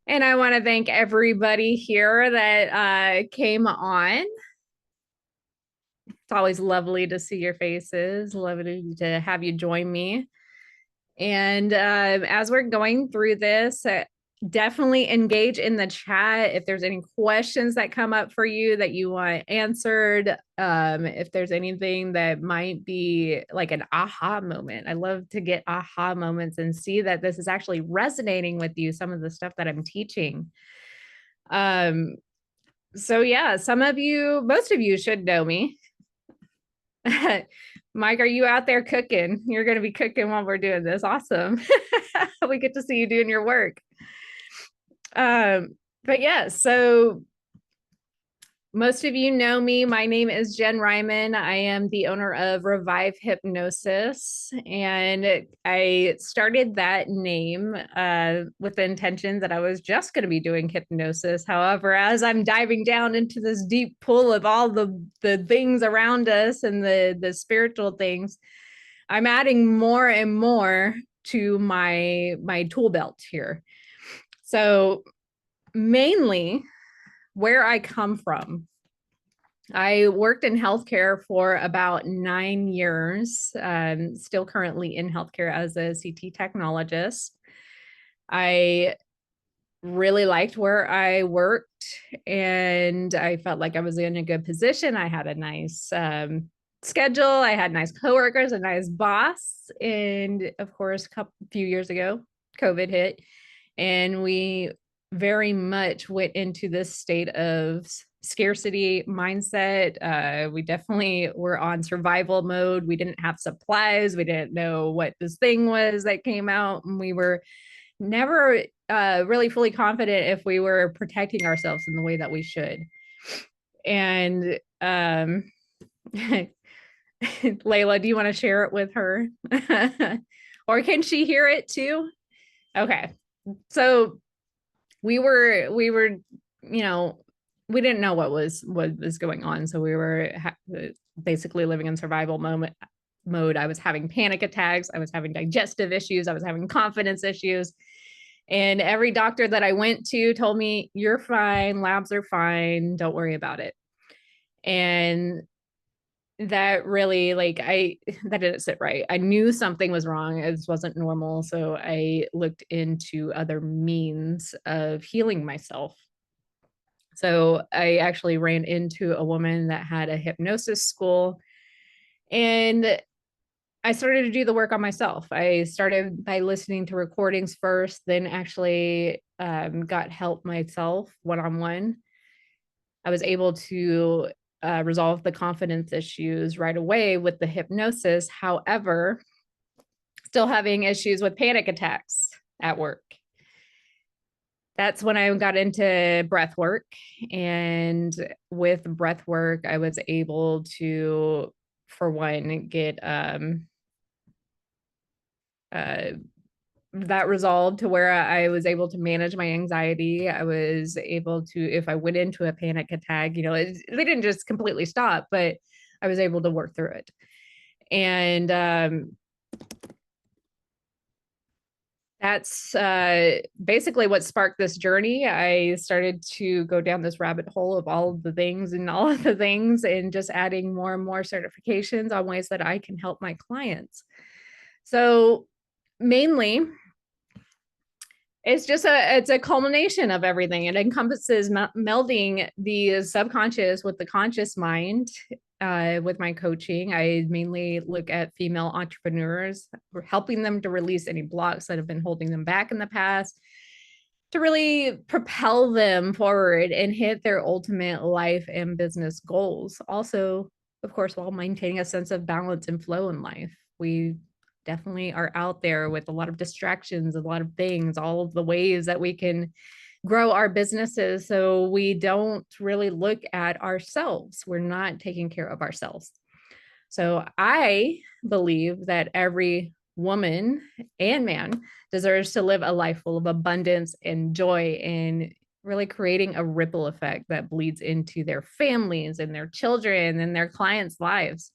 And I want to thank everybody here that came on. It's always lovely to see your faces, lovely to have you join me. And as we're going through this, definitely engage in the chat if there's any questions that come up for you that you want answered. If there's anything that might be like an aha moment, I love to get aha moments and see that this is actually resonating with you, some of the stuff that I'm teaching. Um, so yeah, some of you, most of you should know me. Mike, are you out there cooking? You're going to be cooking while we're doing this. Awesome. We get to see you doing your work. But yeah, so most of you know me. My name is Jen Ryman. I am the owner of Revive Hypnosis, and I started that name with the intention that I was just going to be doing hypnosis. However, as I'm diving down into this deep pool of all the things around us and the spiritual things, I'm adding more and more to my tool belt here. So mainly where I come from, I worked in healthcare for about 9 years, still currently in healthcare as a CT technologist. I really liked where I worked and I felt like I was in a good position. I had a nice schedule, I had nice coworkers, a nice boss. And of course, few years ago, COVID hit, and we very much went into this state of scarcity mindset. We definitely were on survival mode. We didn't have supplies. We didn't know what this thing was that came out. And we were never really fully confident if we were protecting ourselves in the way that we should. And Layla, do you want to share it with her? Or can she hear it too? Okay. So we were you know we didn't know what was going on, so we were basically living in survival mode. I was having panic attacks, I was having digestive issues, I was having confidence issues, and every doctor that I went to told me, you're fine, labs are fine, don't worry about it. And that really, like, that didn't sit right. I knew something was wrong, it wasn't normal, so I looked into other means of healing myself. So I actually ran into a woman that had a hypnosis school, and I started to do the work on myself. I started by listening to recordings first, then actually got help myself one on one. I was able to resolve the confidence issues right away with the hypnosis. However, still having issues with panic attacks at work. That's when I got into breath work. And with breath work, I was able to, for one, get uh, that resolved to where I was able to manage my anxiety. I was able to, if I went into a panic attack, they didn't just completely stop, but I was able to work through it. And that's basically what sparked this journey. I started to go down this rabbit hole of all of the things and all of the things, and just adding more and more certifications on ways that I can help my clients. So mainly, it's a culmination of everything. It encompasses melding the subconscious with the conscious mind. With my coaching, I mainly look at female entrepreneurs. We're helping them to release any blocks that have been holding them back in the past, to really propel them forward and hit their ultimate life and business goals. Also, of course, while maintaining a sense of balance and flow in life. We definitely are out there with a lot of distractions, a lot of things, all of the ways that we can grow our businesses. So we don't really look at ourselves. We're not taking care of ourselves. So I believe that every woman and man deserves to live a life full of abundance and joy, and really creating a ripple effect that bleeds into their families and their children and their clients' lives.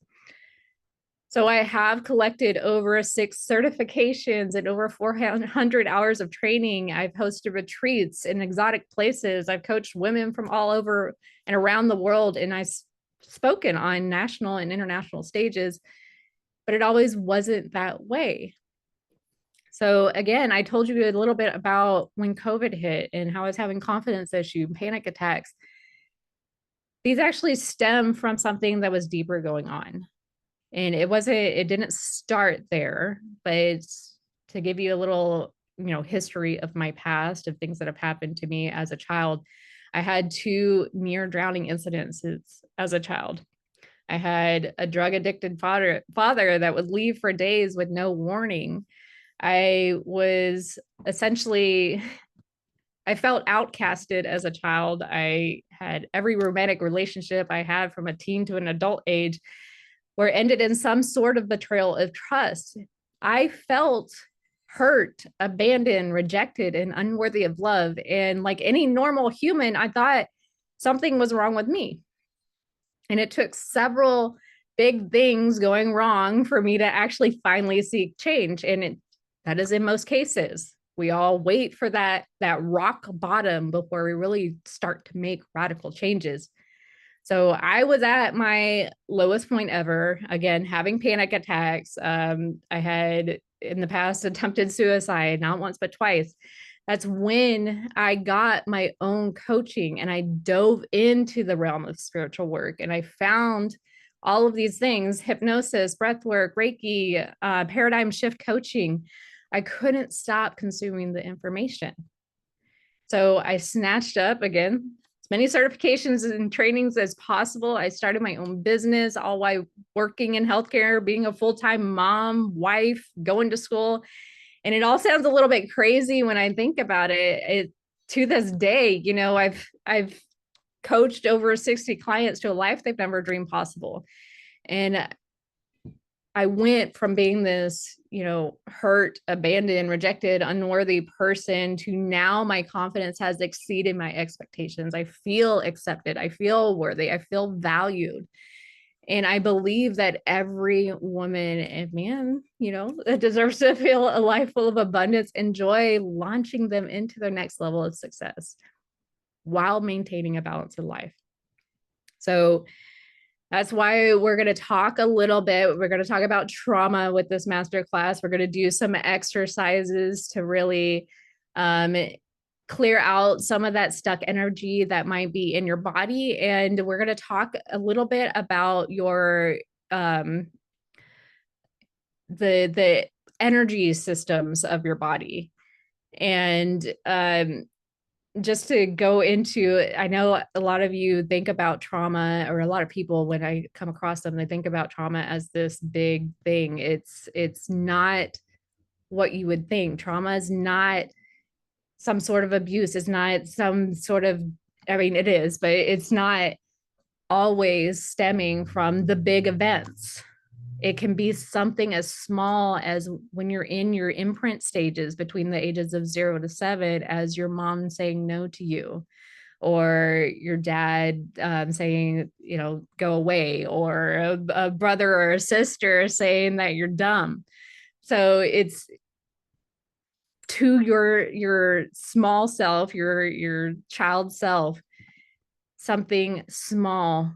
So I have collected over 6 certifications and over 400 hours of training. I've hosted retreats in exotic places. I've coached women from all over and around the world, and I've spoken on national and international stages, but it always wasn't that way. So again, I told you a little bit about when COVID hit and how I was having confidence issue, panic attacks. These actually stem from something that was deeper going on. And it didn't start there, but it's to give you a little, history of my past, of things that have happened to me as a child. I had 2 near drowning incidences as a child. I had a drug addicted father that would leave for days with no warning. I was essentially, I felt outcasted as a child. I had every romantic relationship I had from a teen to an adult age where it ended in some sort of betrayal of trust. I felt hurt, abandoned, rejected, and unworthy of love. And like any normal human, I thought something was wrong with me. And it took several big things going wrong for me to actually finally seek change. And that is in most cases. We all wait for that rock bottom before we really start to make radical changes. So I was at my lowest point ever, again, having panic attacks. I had in the past attempted suicide, not once, but twice. That's when I got my own coaching and I dove into the realm of spiritual work. And I found all of these things: hypnosis, breath work, Reiki, paradigm shift coaching. I couldn't stop consuming the information. So I snatched up, again, as many certifications and trainings as possible. I started my own business, all while working in healthcare, being a full-time mom, wife, going to school. And it all sounds a little bit crazy when I think about it. To this day, I've coached over 60 clients to a life they've never dreamed possible. And I went from being this, hurt, abandoned, rejected, unworthy person to now my confidence has exceeded my expectations. I feel accepted. I feel worthy. I feel valued. And I believe that every woman and man, deserves to feel a life full of abundance and joy, launching them into their next level of success while maintaining a balance in life. So that's why we're going to talk a little bit. We're going to talk about trauma with this masterclass. We're going to do some exercises to really clear out some of that stuck energy that might be in your body. And we're going to talk a little bit about your the energy systems of your body. And just to go into, I know a lot of you think about trauma, or a lot of people, when I come across them, they think about trauma as this big thing. It's not what you would think. Trauma is not some sort of abuse. It's not some sort of, I mean, it is, but it's not always stemming from the big events. It can be something as small as when you're in your imprint stages between the ages of 0 to 7, as your mom saying no to you, or your dad saying, go away, or a brother or a sister saying that you're dumb. So it's to your small self, your child self, something small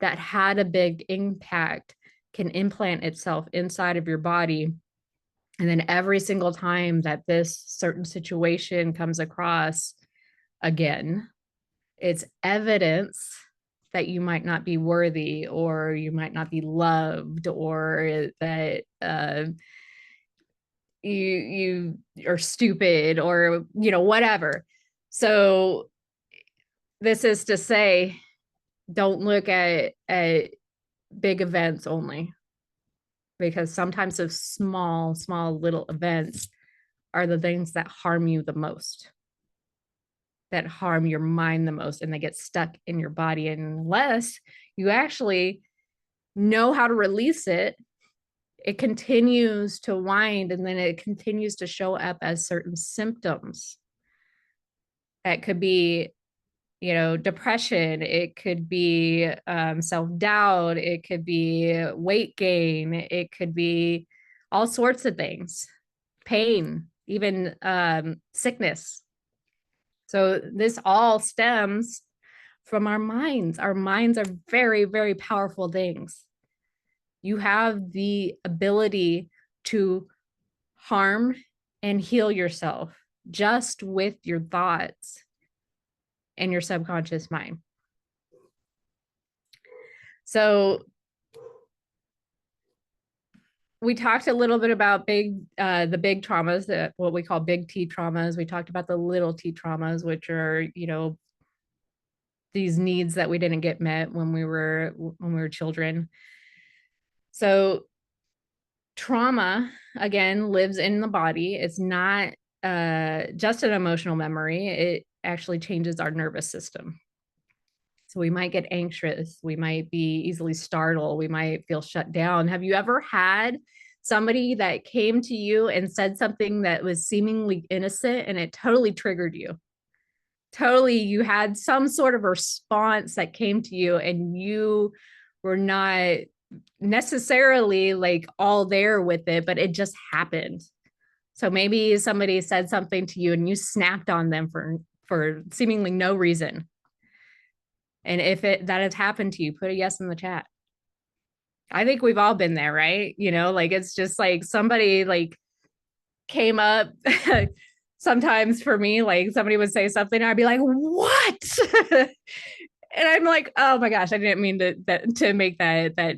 that had a big impact can implant itself inside of your body. And then every single time that this certain situation comes across again, it's evidence that you might not be worthy, or you might not be loved, or that you are stupid, or whatever. So this is to say, don't look at big events only, because sometimes those small little events are the things that harm you the most, that harm your mind the most, and they get stuck in your body. And unless you actually know how to release it, it continues to wind, and then it continues to show up as certain symptoms that could be depression. It could be self-doubt. It could be weight gain. It could be all sorts of things, pain, even sickness. So this all stems from our minds. Our minds are very, very powerful things. You have the ability to harm and heal yourself just with your thoughts and your subconscious mind. So we talked a little bit about the big traumas, that what we call big T traumas. We talked about the little T traumas, which are, these needs that we didn't get met when we were children. So trauma, again, lives in the body. It's not just an emotional memory. It actually changes our nervous system. So we might get anxious. We might be easily startled. We might feel shut down. Have you ever had somebody that came to you and said something that was seemingly innocent and it totally triggered you? Totally, you had some sort of response that came to you and you were not necessarily like all there with it, but it just happened. So maybe somebody said something to you and you snapped on them for seemingly no reason. And if that has happened to you, put a yes in the chat. I think we've all been there, right? Like it's just like somebody like came up. Sometimes for me, like somebody would say something, and I'd be like, "What?" And I'm like, "Oh my gosh, I didn't mean to make that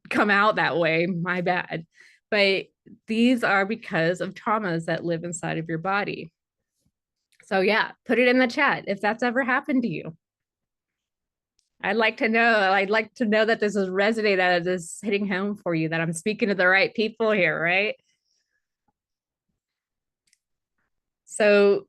come out that way. My bad." But these are because of traumas that live inside of your body. So yeah, put it in the chat if that's ever happened to you. I'd like to know. I'd like to know that this is resonating, that this is hitting home for you, that I'm speaking to the right people here, right? So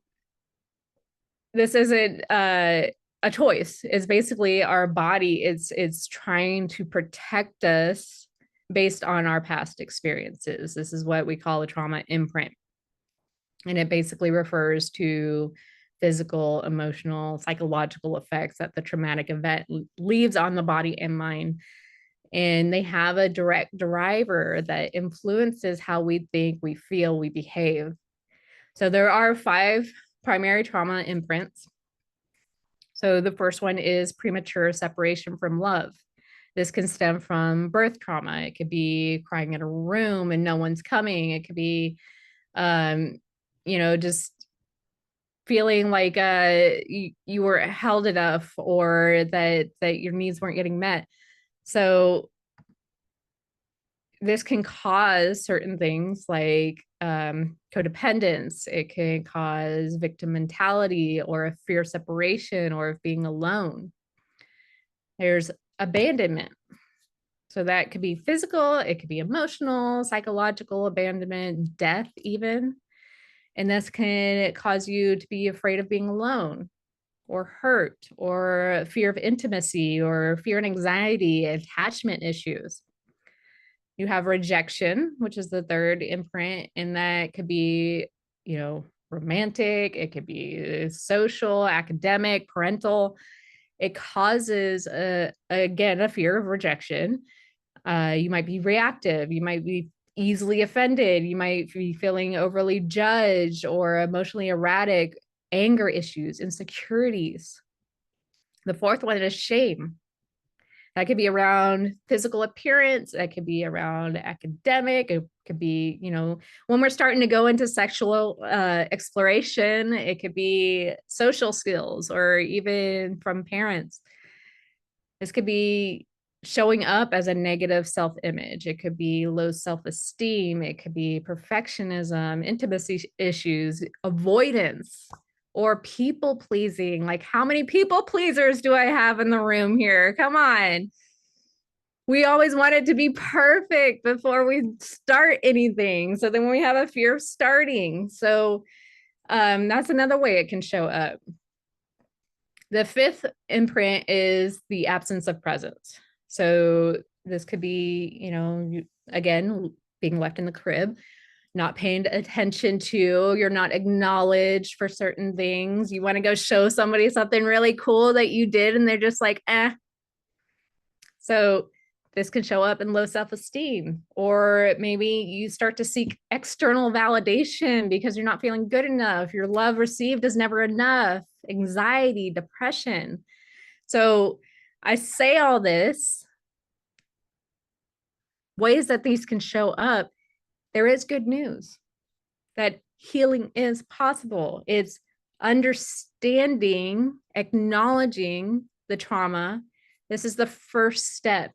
this isn't a choice. It's basically our body. It's trying to protect us based on our past experiences. This is what we call a trauma imprint. And it basically refers to physical, emotional, psychological effects that the traumatic event leaves on the body and mind. And they have a direct driver that influences how we think, we feel, we behave. So there are 5 primary trauma imprints. So the first one is premature separation from love. This can stem from birth trauma. It could be crying in a room and no one's coming. It could be, just feeling like you were held enough, or that your needs weren't getting met. So this can cause certain things like codependence. It can cause victim mentality or a fear of separation or of being alone. There's abandonment. So that could be physical, it could be emotional, psychological abandonment, death even. And this can cause you to be afraid of being alone or hurt, or fear of intimacy, or fear and anxiety, attachment issues. You have rejection, which is the third imprint, and that could be, romantic, it could be social, academic, parental. It causes again a fear of rejection. You might be reactive, you might be easily offended, you might be feeling overly judged or emotionally erratic, anger issues, insecurities. The fourth one is shame. That could be around physical appearance. That could be around academic. It could be, when we're starting to go into sexual exploration, it could be social skills or even from parents. This could be showing up as a negative self-image. It could be low self-esteem. It could be perfectionism, intimacy issues, avoidance, or people pleasing. Like, how many people pleasers do I have in the room here? Come on. We always want it to be perfect before we start anything. So then we have a fear of starting. So that's another way it can show up. The fifth imprint is the absence of presence. So this could be, again, being left in the crib. not paying attention to, you're not acknowledged for certain things. You want to go show somebody something really cool that you did, and they're just like, eh. So this can show up in low self-esteem, or maybe you start to seek external validation because you're not feeling good enough. Your love received is never enough, anxiety, depression. So I say all this, ways that these can show up. There is good news that healing is possible. It's understanding, acknowledging the trauma. This is the first step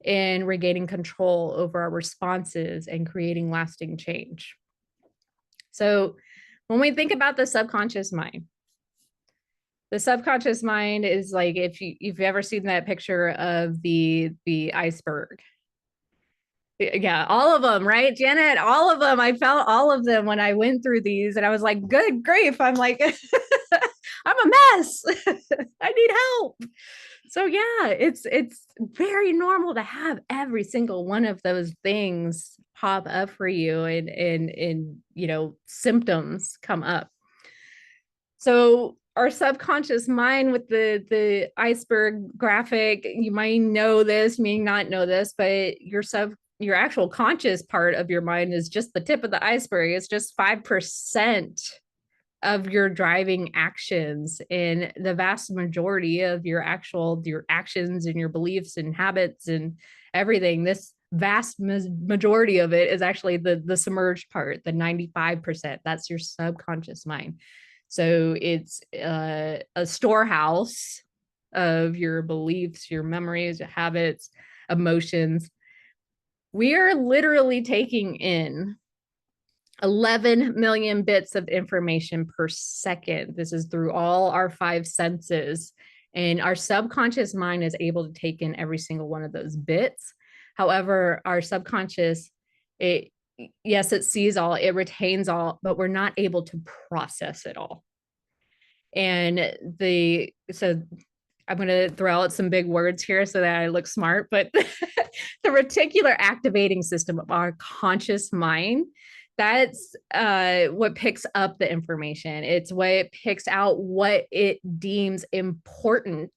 in regaining control over our responses and creating lasting change. So when we think about the subconscious mind is like, if you've ever seen that picture of the iceberg. Yeah, all of them, right, Janet? All of them. I felt all of them when I went through these, and I was like, good grief. I'm like, I'm a mess. I need help. So yeah, it's very normal to have every single one of those things pop up for you, and symptoms come up. So our subconscious mind, with the iceberg graphic, you might know this, you may not know this, but your actual conscious part of your mind is just the tip of the iceberg. It's just 5% of your driving actions, and the vast majority of your actions and your beliefs and habits and everything, this vast majority of it is actually the submerged part, the 95%. That's your subconscious mind. So it's a storehouse of your beliefs, your memories, your habits, emotions. We are literally taking in 11 million bits of information per second. This is through all our 5 senses. And our subconscious mind is able to take in every single one of those bits. However, our subconscious, yes, it sees all, it retains all, but we're not able to process it all. And so I'm going to throw out some big words here so that I look smart, but the reticular activating system of our conscious mind, that's what picks up the information. It's what it picks out, what it deems important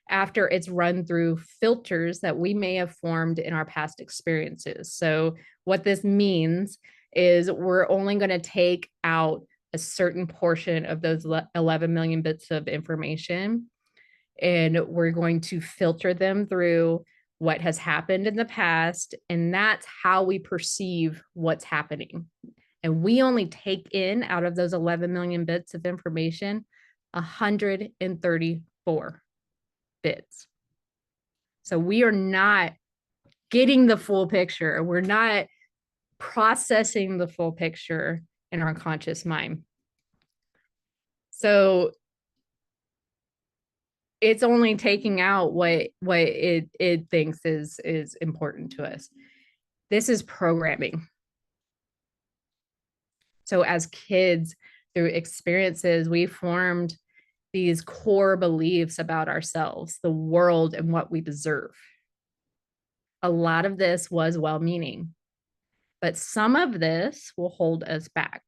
after it's run through filters that we may have formed in our past experiences. So what this means is we're only going to take out a certain portion of those 11 million bits of information, and we're going to filter them through what has happened in the past, and that's how we perceive what's happening. And we only take in, out of those 11 million bits of information, 134 bits. So we are not getting the full picture. We're not processing the full picture in our conscious mind. So it's only taking out what it thinks is important to us. This is programming. So as kids, through experiences, we formed these core beliefs about ourselves, the world, and what we deserve. A lot of this was well-meaning, but some of this will hold us back.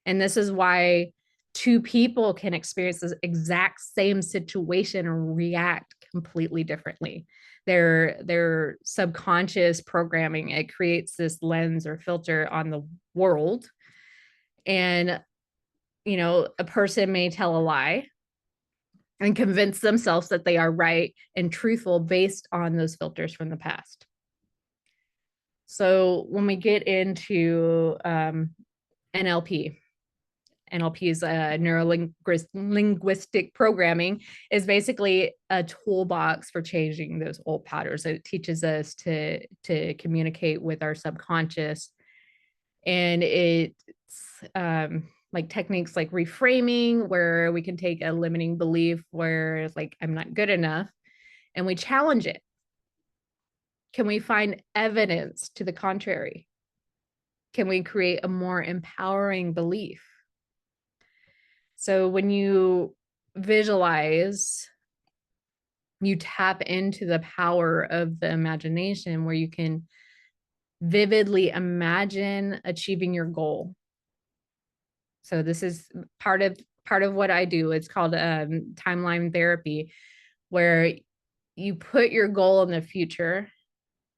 And this is why 2 people can experience the exact same situation and react completely differently. Their subconscious programming, it creates this lens or filter on the world. And, a person may tell a lie and convince themselves that they are right and truthful based on those filters from the past. So when we get into NLP, NLP's neuro-linguistic programming, is basically a toolbox for changing those old patterns. It teaches us to communicate with our subconscious, and it's like techniques like reframing, where we can take a limiting belief where it's like, I'm not good enough, and we challenge it. Can we find evidence to the contrary? Can we create a more empowering belief? So when you visualize, you tap into the power of the imagination, where you can vividly imagine achieving your goal. So this is part of what I do. It's called timeline therapy, where you put your goal in the future,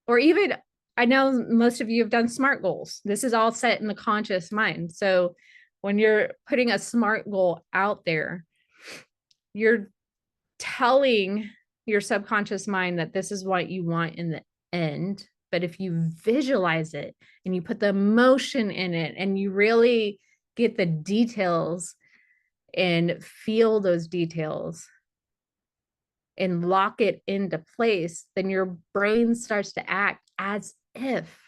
or even, I know most of you have done SMART goals. This is all set in the conscious mind. So when you're putting a SMART goal out there, you're telling your subconscious mind that this is what you want in the end. But if you visualize it and you put the emotion in it and you really get the details and feel those details and lock it into place, then your brain starts to act as if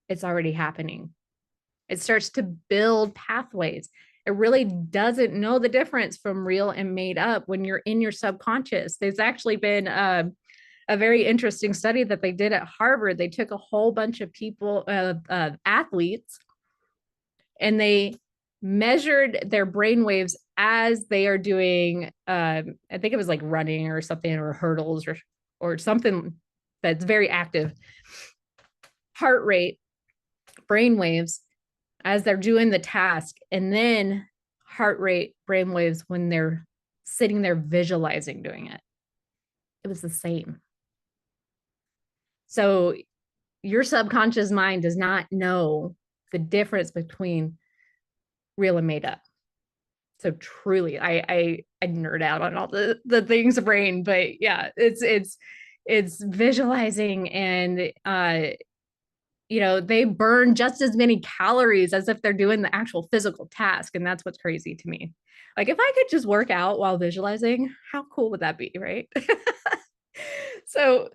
it's already happening. It starts to build pathways. It really doesn't know the difference from real and made up when you're in your subconscious. There's actually been a very interesting study that they did at Harvard. They took a whole bunch of people, athletes, and they measured their brain waves as they are doing, I think it was like running or something, or hurdles, or something that's very active. Heart rate, brain waves as they're doing the task, and then heart rate, brain waves when they're sitting there visualizing doing it. It was the same. So your subconscious mind does not know the difference between real and made up. So truly, I nerd out on all the things of brain, but yeah, it's visualizing, and they burn just as many calories as if they're doing the actual physical task. And that's what's crazy to me. Like, if I could just work out while visualizing, how cool would that be, right? So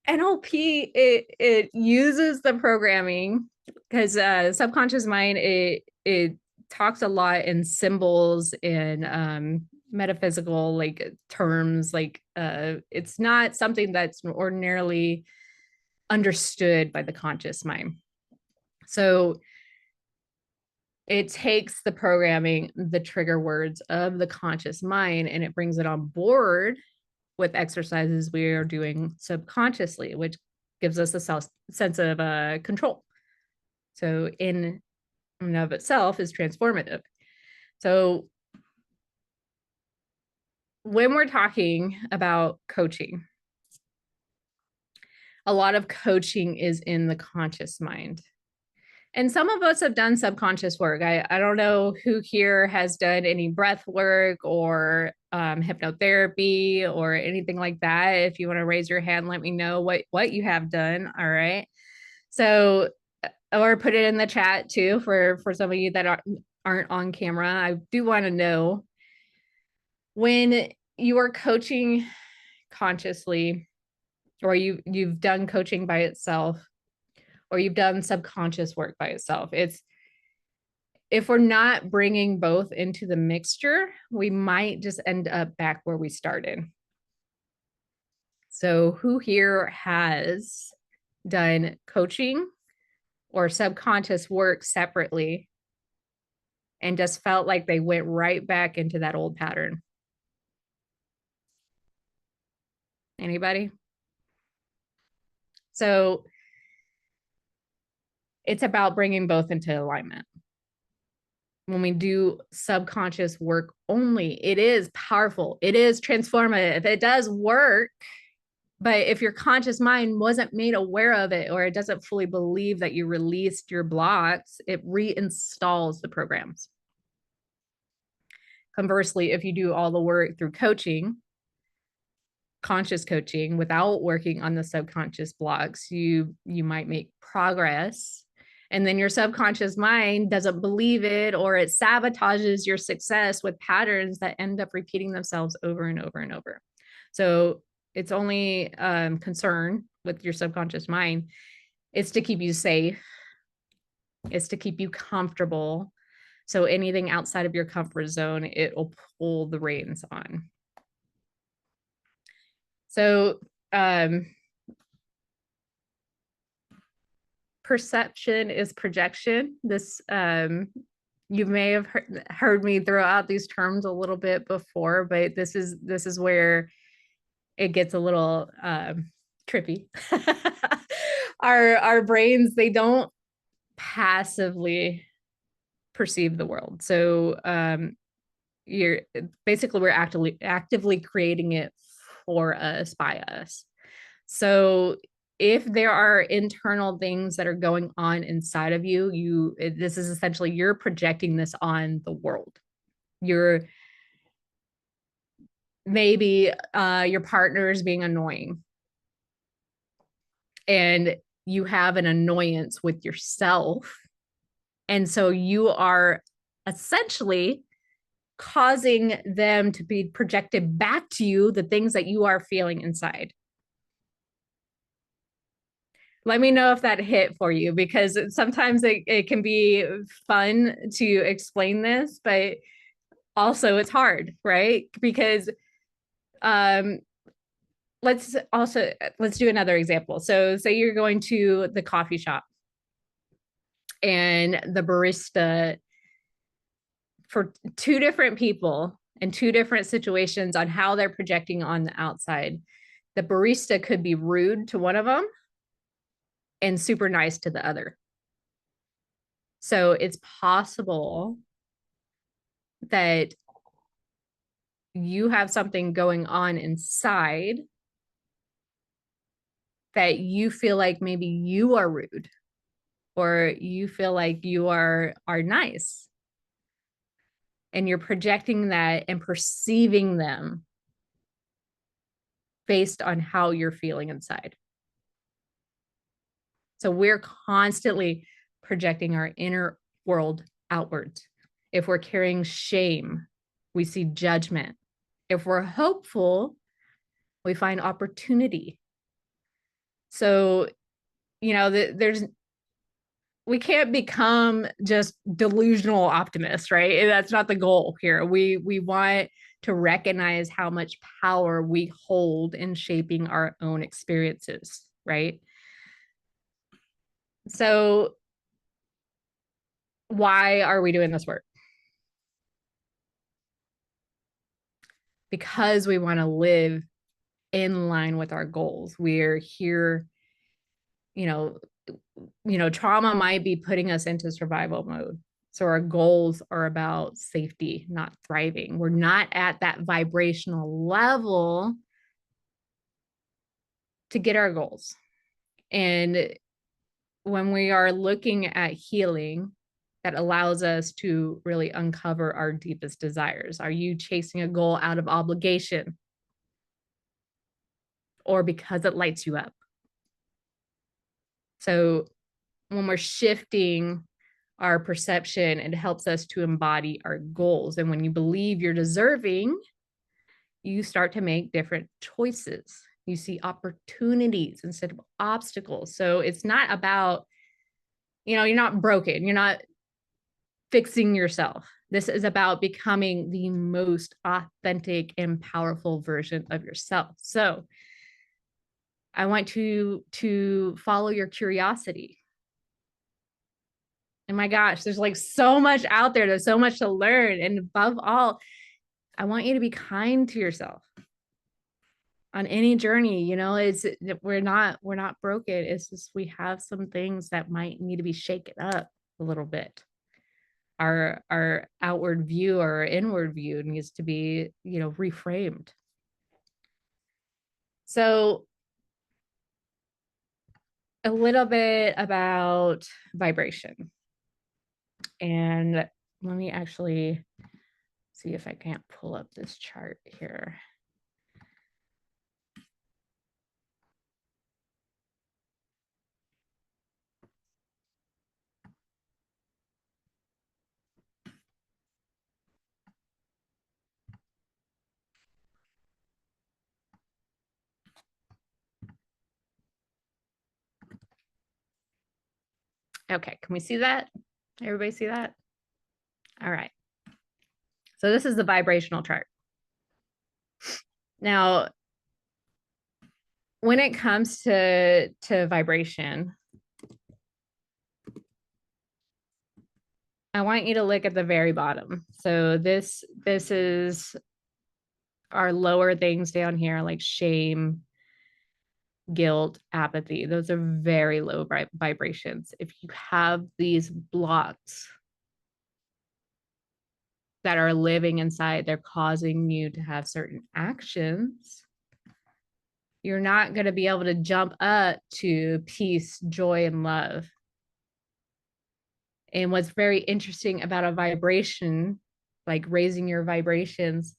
NLP, it uses the programming, because subconscious mind, it talks a lot in symbols and metaphysical like terms. Like it's not something that's ordinarily understood by the conscious mind. So it takes the programming, the trigger words of the conscious mind, and it brings it on board with exercises we are doing subconsciously, which gives us a sense of control. So in and of itself is transformative. So when we're talking about coaching, a lot of coaching is in the conscious mind. And some of us have done subconscious work. I don't know who here has done any breath work or hypnotherapy or anything like that. If you want to raise your hand, let me know what you have done. All right. So, or put it in the chat too for some of you that aren't on camera. I do want to know, when you are coaching consciously, or you've done coaching by itself, or you've done subconscious work by itself, if we're not bringing both into the mixture, we might just end up back where we started. So who here has done coaching or subconscious work separately and just felt like they went right back into that old pattern? Anybody? So it's about bringing both into alignment. When we do subconscious work only, it is powerful, it is transformative, it does work. But if your conscious mind wasn't made aware of it, or it doesn't fully believe that you released your blocks, it reinstalls the programs. Conversely, if you do all the work through coaching, conscious coaching, without working on the subconscious blocks, you might make progress, and then your subconscious mind doesn't believe it, or it sabotages your success with patterns that end up repeating themselves over and over and over. So its only concern with your subconscious mind is to keep you safe, is to keep you comfortable. So anything outside of your comfort zone, it will pull the reins on. So perception is projection. This you may have heard me throw out these terms a little bit before, but this is where it gets a little trippy. our brains, they don't passively perceive the world. So you're basically, we're actively creating it for us, by us. So if there are internal things that are going on inside of you, this is essentially, you're projecting this on the world. You're maybe your partner is being annoying, and you have an annoyance with yourself. And so you are essentially causing them to be projected back to you, the things that you are feeling inside. Let me know if that hit for you, because sometimes it can be fun to explain this, but also it's hard, right? Because um, let's do another example. So say you're going to the coffee shop, and the barista, for two different people in two different situations on how they're projecting on the outside, the barista could be rude to one of them and super nice to the other. So it's possible that you have something going on inside that you feel like maybe you are rude, or you feel like you are nice, and you're projecting that and perceiving them based on how you're feeling inside. So we're constantly projecting our inner world outwards. If we're carrying shame, we see judgment. If we're hopeful, we find opportunity. So, there's, we can't become just delusional optimists, right? That's not the goal here. We want to recognize how much power we hold in shaping our own experiences, right? So why are we doing this work? Because we want to live in line with our goals. We're here, you know, trauma might be putting us into survival mode. So our goals are about safety, not thriving. We're not at that vibrational level to get our goals. And when we are looking at healing, that allows us to really uncover our deepest desires. Are you chasing a goal out of obligation, or because it lights you up? So when we're shifting our perception, it helps us to embody our goals. And when you believe you're deserving, you start to make different choices. You see opportunities instead of obstacles. So it's not about, you're not broken. You're not fixing yourself. This is about becoming the most authentic and powerful version of yourself. So I want to follow your curiosity. And my gosh, there's like so much out there. There's so much to learn. And above all, I want you to be kind to yourself on any journey. It's, we're not broken. It's just, we have some things that might need to be shaken up a little bit. Our outward view or our inward view needs to be, reframed. So a little bit about vibration. And let me actually see if I can't pull up this chart here. Okay, can we see that? Everybody see that? All right. So this is the vibrational chart. Now, when it comes to vibration, I want you to look at the very bottom. So this is our lower things down here, like shame, guilt, apathy. Those are very low vibrations. If you have these blocks that are living inside, they're causing you to have certain actions. You're not going to be able to jump up to peace, joy, and love. And what's very interesting about a vibration, like raising your vibrations,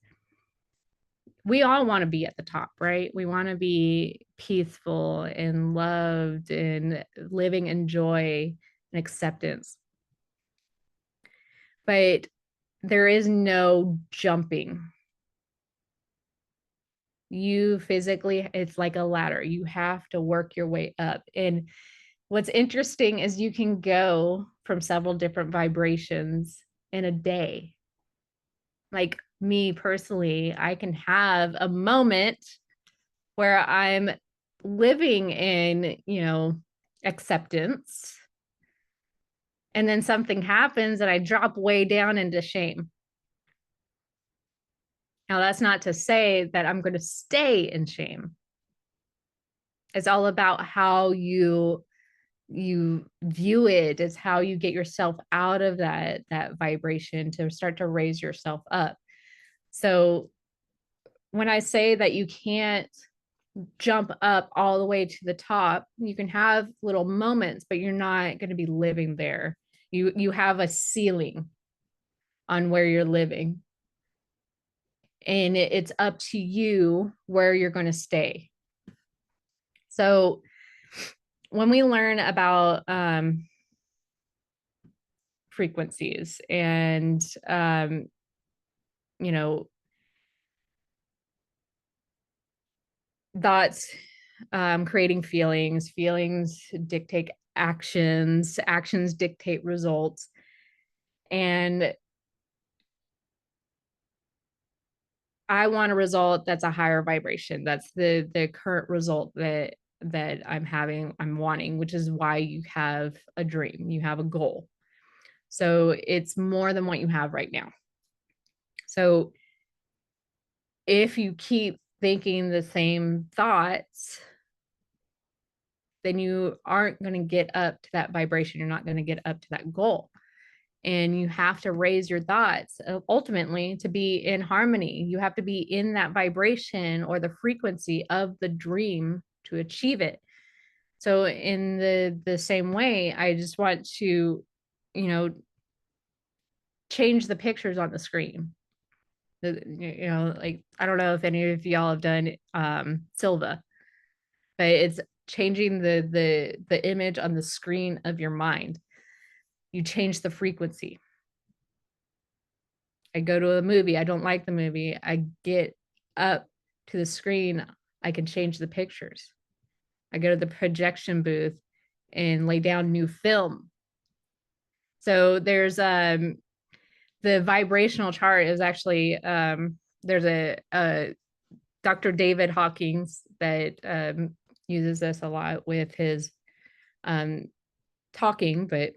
we all want to be at the top, right? We want to be peaceful and loved and living in joy and acceptance. But there is no jumping. You physically, it's like a ladder. You have to work your way up. And what's interesting is you can go from several different vibrations in a day. Like me personally, I can have a moment where I'm living in, acceptance. And then something happens and I drop way down into shame. Now, that's not to say that I'm going to stay in shame. It's all about how you view it. It's how you get yourself out of that vibration to start to raise yourself up. So when I say that you can't jump up all the way to the top, you can have little moments, but you're not going to be living there. You have a ceiling on where you're living, and it's up to you where you're going to stay. So when we learn about frequencies and you know thoughts creating feelings, feelings dictate actions, actions dictate results, and I want a result that's a higher vibration. That's the current result that I'm having, I'm wanting, which is why you have a dream, you have a goal. So it's more than what you have right now. So if you keep thinking the same thoughts, then you aren't going to get up to that vibration. You're not going to get up to that goal. And you have to raise your thoughts ultimately to be in harmony. You have to be in that vibration or the frequency of the dream to achieve it. So in the same way, I just want to, change the pictures on the screen. Like, I don't know if any of y'all have done Silva, but it's changing the image on the screen of your mind. You change the frequency. I go to a movie, I don't like the movie, I get up to the screen, I can change the pictures. I go to the projection booth and lay down new film. So there's the vibrational chart is actually there's a Dr. David Hawkins that uses this a lot with his talking, but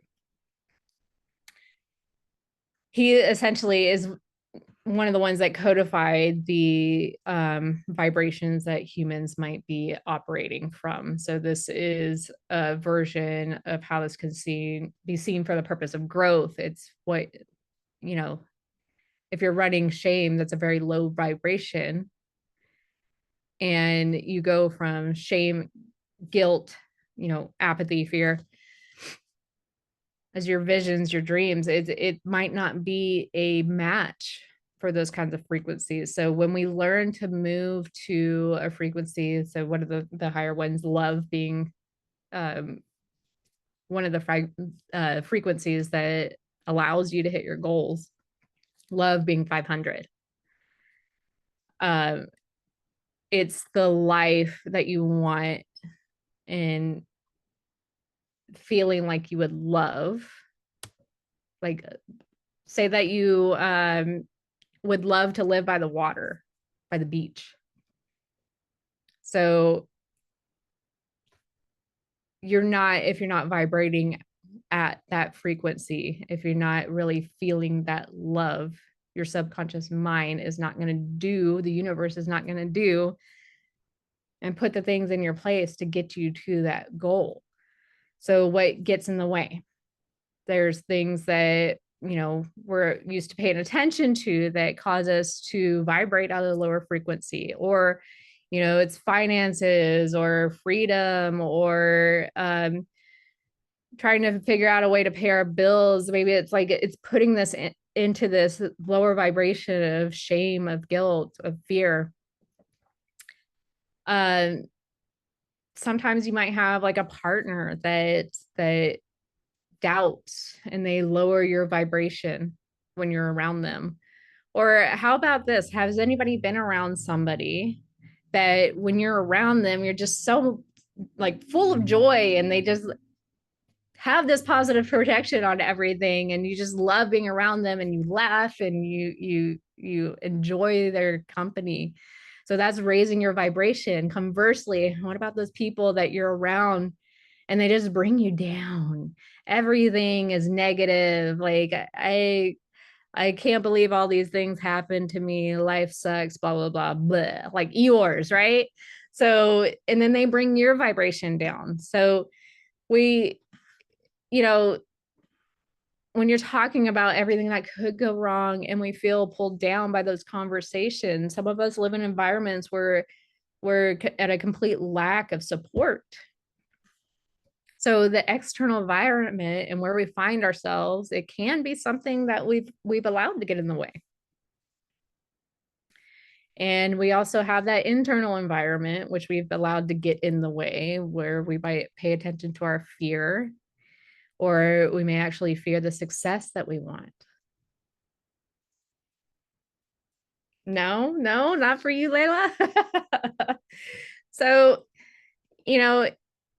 he essentially is one of the ones that codified the vibrations that humans might be operating from. So this is a version of how this can be seen for the purpose of growth. It's what, if you're running shame, that's a very low vibration. And you go from shame, guilt, apathy, fear, as your visions, your dreams, it might not be a match for those kinds of frequencies. So when we learn to move to a frequency, so what are the higher ones, love being one of the frequencies that allows you to hit your goals, love being 500. It's the life that you want and feeling like you would love, like say that you would love to live by the water, by the beach. So if you're not vibrating at that frequency, if you're not really feeling that love, your subconscious mind is not going to do, the universe is not going to do and put the things in your place to get you to that goal. So what gets in the way? There's things that, we're used to paying attention to that cause us to vibrate out of the lower frequency, or, it's finances or freedom, or trying to figure out a way to pay our bills. Maybe it's like it's putting this into this lower vibration of shame, of guilt, of fear. Um, Sometimes you might have like a partner that doubts, and they lower your vibration when you're around them. Or how about this? Has anybody been around somebody that when you're around them, you're just so like full of joy, and they just have this positive projection on everything, and you just love being around them, and you laugh, and you enjoy their company? So that's raising your vibration. Conversely, what about those people that you're around and they just bring you down? Everything is negative. Like, I can't believe all these things happen to me. Life sucks, blah, blah, blah, blah, like yours, right? So, and then they bring your vibration down. So we, you know, when you're talking about everything that could go wrong and we feel pulled down by those conversations, some of us live in environments where we're at a complete lack of support. So the external environment and where we find ourselves, it can be something that we've allowed to get in the way. And we also have that internal environment, which we've allowed to get in the way, where we might pay attention to our fear, or we may actually fear the success that we want. No, no, not for you, Layla. So, you know,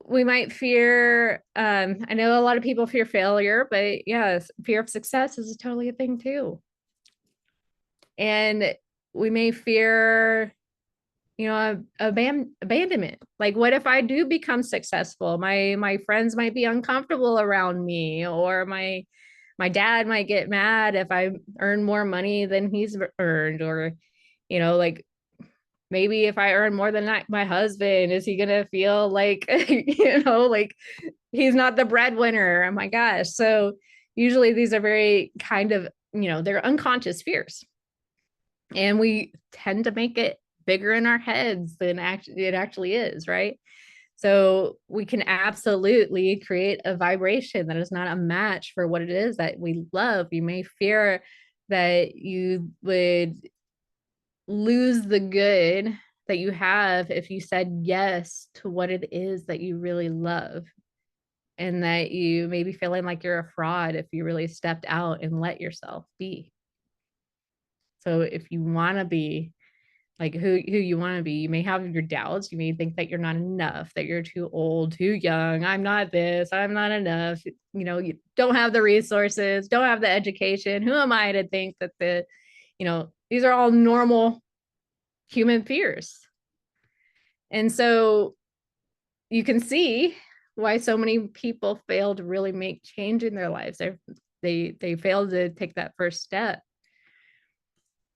we might fear, I know a lot of people fear failure, but yes, fear of success is totally a thing too. And we may fear, abandonment. Like, what if I do become successful? My friends might be uncomfortable around me, or my dad might get mad if I earn more money than he's earned, or like, maybe if I earn more than my husband, is he gonna feel like like he's not the breadwinner? Oh my gosh. So usually these are very kind of, they're unconscious fears, and we tend to make it bigger in our heads than it actually is, right? So we can absolutely create a vibration that is not a match for what it is that we love. You may fear that you would lose the good that you have if you said yes to what it is that you really love, and that you may be feeling like you're a fraud if you really stepped out and let yourself be. So if you want to be like who you want to be, you may have your doubts. You may think that you're not enough, that you're too old, too young. I'm not this, I'm not enough. You don't have the resources, don't have the education. Who am I to think that these are all normal human fears? And so you can see why so many people fail to really make change in their lives. They fail to take that first step.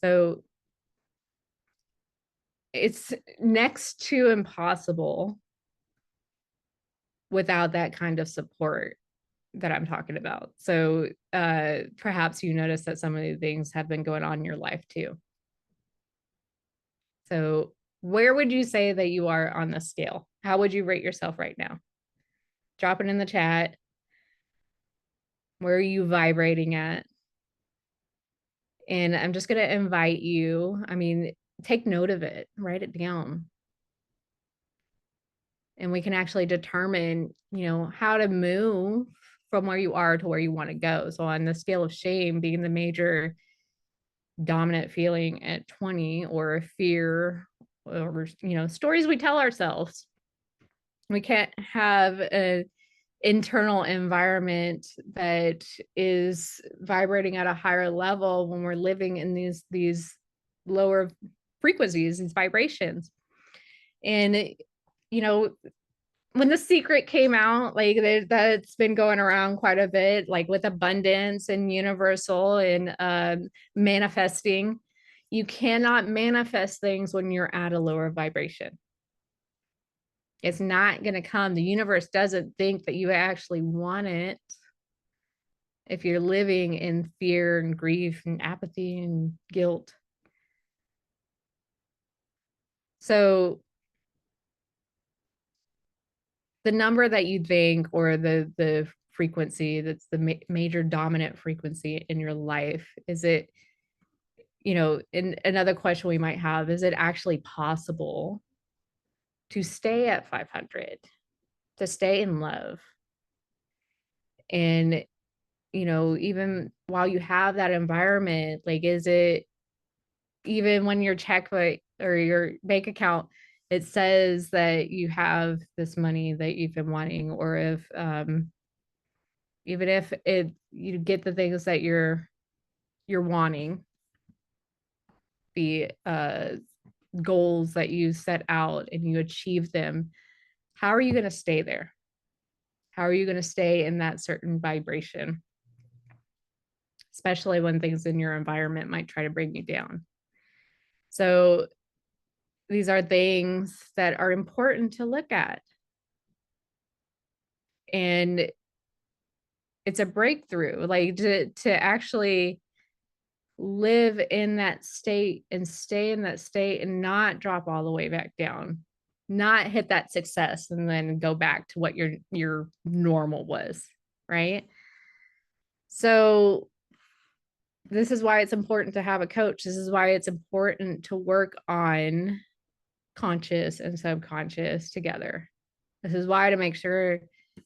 So it's next to impossible without that kind of support that I'm talking about. So perhaps you notice that some of these things have been going on in your life too. So where would you say that you are on the scale? How would you rate yourself right now? Drop it in the chat. Where are you vibrating at? And I'm just going to invite you, take note of it, write it down. And we can actually determine, how to move from where you are to where you want to go. So on the scale of shame being the major dominant feeling at 20, or fear, or, stories we tell ourselves, we can't have an internal environment that is vibrating at a higher level when we're living in these lower frequencies, these vibrations. And when The Secret came out, like that's been going around quite a bit, like with abundance and universal and manifesting. You cannot manifest things when you're at a lower vibration. It's not going to come. The universe doesn't think that you actually want it if you're living in fear and grief and apathy and guilt. So the number that you think, or the frequency that's the major dominant frequency in your life, is it, in another question we might have, is it actually possible to stay at 500, to stay in love? And even while you have that environment, like, is it, even when your checkbook or your bank account, it says that you have this money that you've been wanting, or if even if you get the things that you're wanting, the goals that you set out and you achieve them, how are you going to stay there? How are you going to stay in that certain vibration, especially when things in your environment might try to bring you down? So these are things that are important to look at. And it's a breakthrough, like, to actually live in that state and stay in that state and not drop all the way back down, not hit that success and then go back to what your normal was, right? So this is why it's important to have a coach. This is why it's important to work on conscious and subconscious together. This is why, to make sure,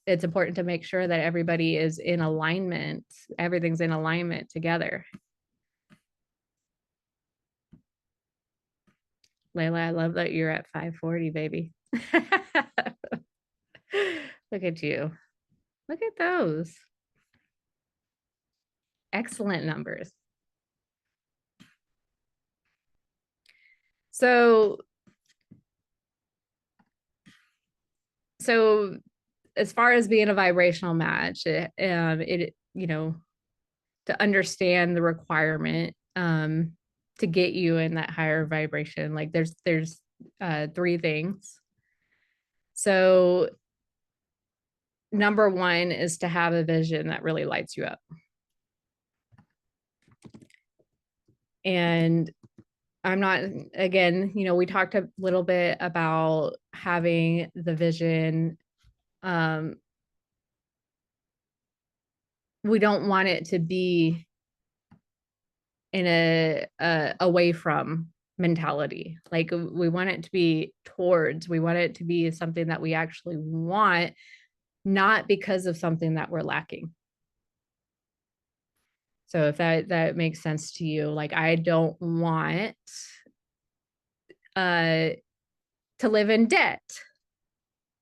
it's important to make sure that everybody is in alignment, everything's in alignment together. Layla, I love that you're at 540, baby. Look at you. Look at those. Excellent numbers. So as far as being a vibrational match, to understand the requirement, to get you in that higher vibration, like, there's three things. So number one is to have a vision that really lights you up. And I'm not, again, we talked a little bit about having the vision. We don't want it to be in a away from mentality. Like, we want it to be towards, we want it to be something that we actually want, not because of something that we're lacking. So if that makes sense to you, like, I don't want to live in debt.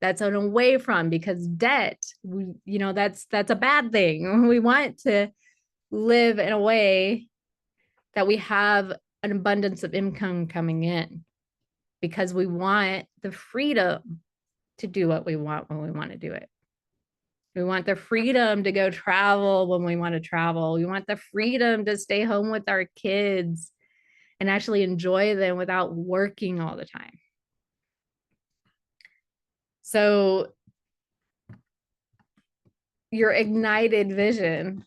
That's an away from, because debt, that's a bad thing. We want to live in a way that we have an abundance of income coming in, because we want the freedom to do what we want when we want to do it. We want the freedom to go travel when we want to travel. We want the freedom to stay home with our kids and actually enjoy them without working all the time. So your ignited vision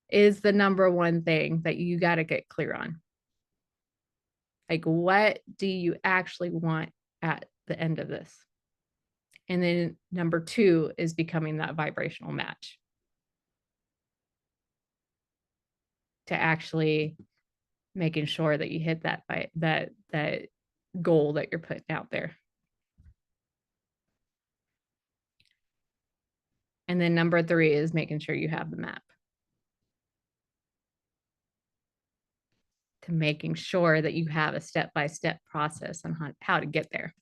is the number one thing that you got to get clear on. Like, what do you actually want at the end of this? And then number two is becoming that vibrational match, to actually making sure that you hit that goal that you're putting out there. And then number three is making sure you have the map, to making sure that you have a step-by-step process on how to get there.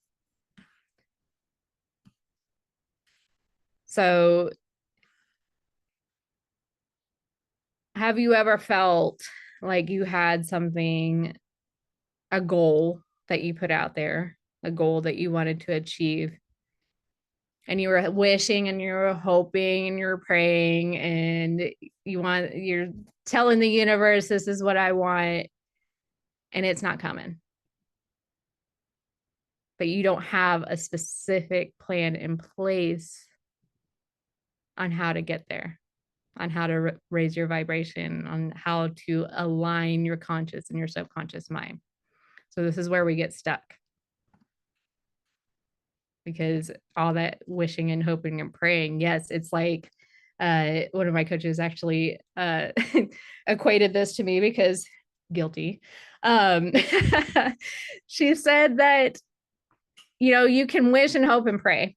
So have you ever felt like you had something, a goal that you put out there, a goal that you wanted to achieve, and you were wishing and you were hoping and you're praying and you're telling the universe, this is what I want, and it's not coming. But you don't have a specific plan in place on how to get there, on how to raise your vibration, on how to align your conscious and your subconscious mind. So this is where we get stuck, because all that wishing and hoping and praying, yes, it's like one of my coaches actually equated this to me, because guilty. She said that, you can wish and hope and pray,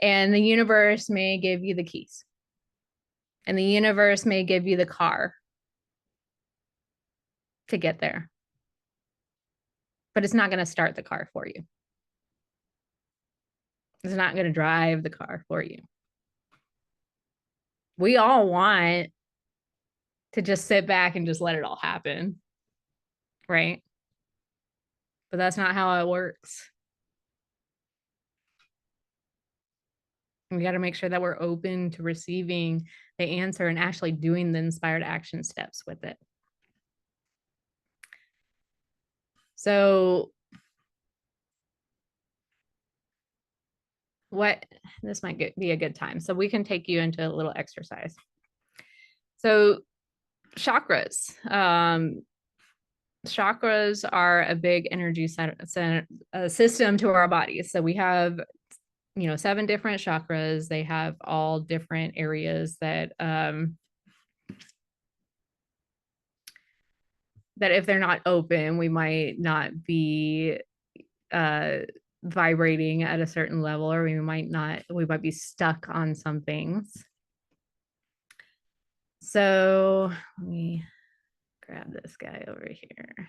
and the universe may give you the keys, and the universe may give you the car to get there, but it's not going to start the car for you. It's not going to drive the car for you. We all want to just sit back and just let it all happen, right? But that's not how it works. We got to make sure that we're open to receiving the answer and actually doing the inspired action steps with it. So this might be a good time. So we can take you into a little exercise. So chakras. Chakras are a big energy system to our bodies. So we have 7 different chakras. They have all different areas that if they're not open, we might not be vibrating at a certain level, or we might be stuck on some things. So let me grab this guy over here.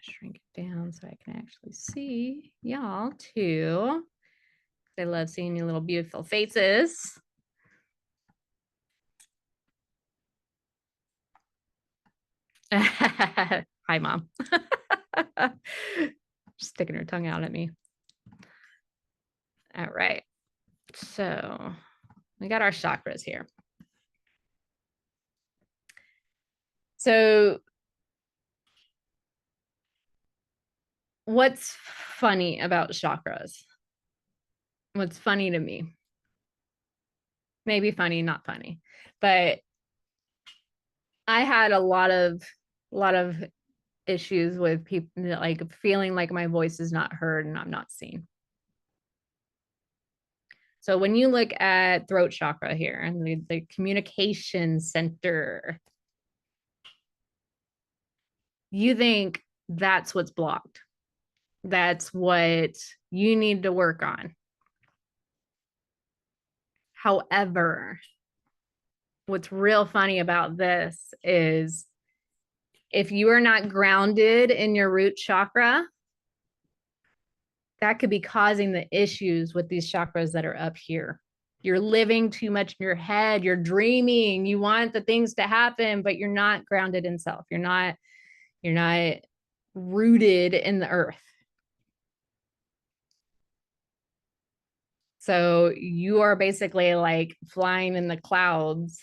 Shrink it down so I can actually see y'all too. I love seeing your little beautiful faces. Hi, Mom. Sticking her tongue out at me. All right. So we got our chakras here. So what's funny about chakras? What's funny to me? Maybe funny, not funny, but I had a lot of issues with people, like feeling like my voice is not heard and I'm not seen. So when you look at throat chakra here and the communication center, you think that's what's blocked. That's what you need to work on. However, what's real funny about this is if you are not grounded in your root chakra, that could be causing the issues with these chakras that are up here. You're living too much in your head. You're dreaming. You want the things to happen, but you're not grounded in self. You're not rooted in the earth. So you are basically like flying in the clouds.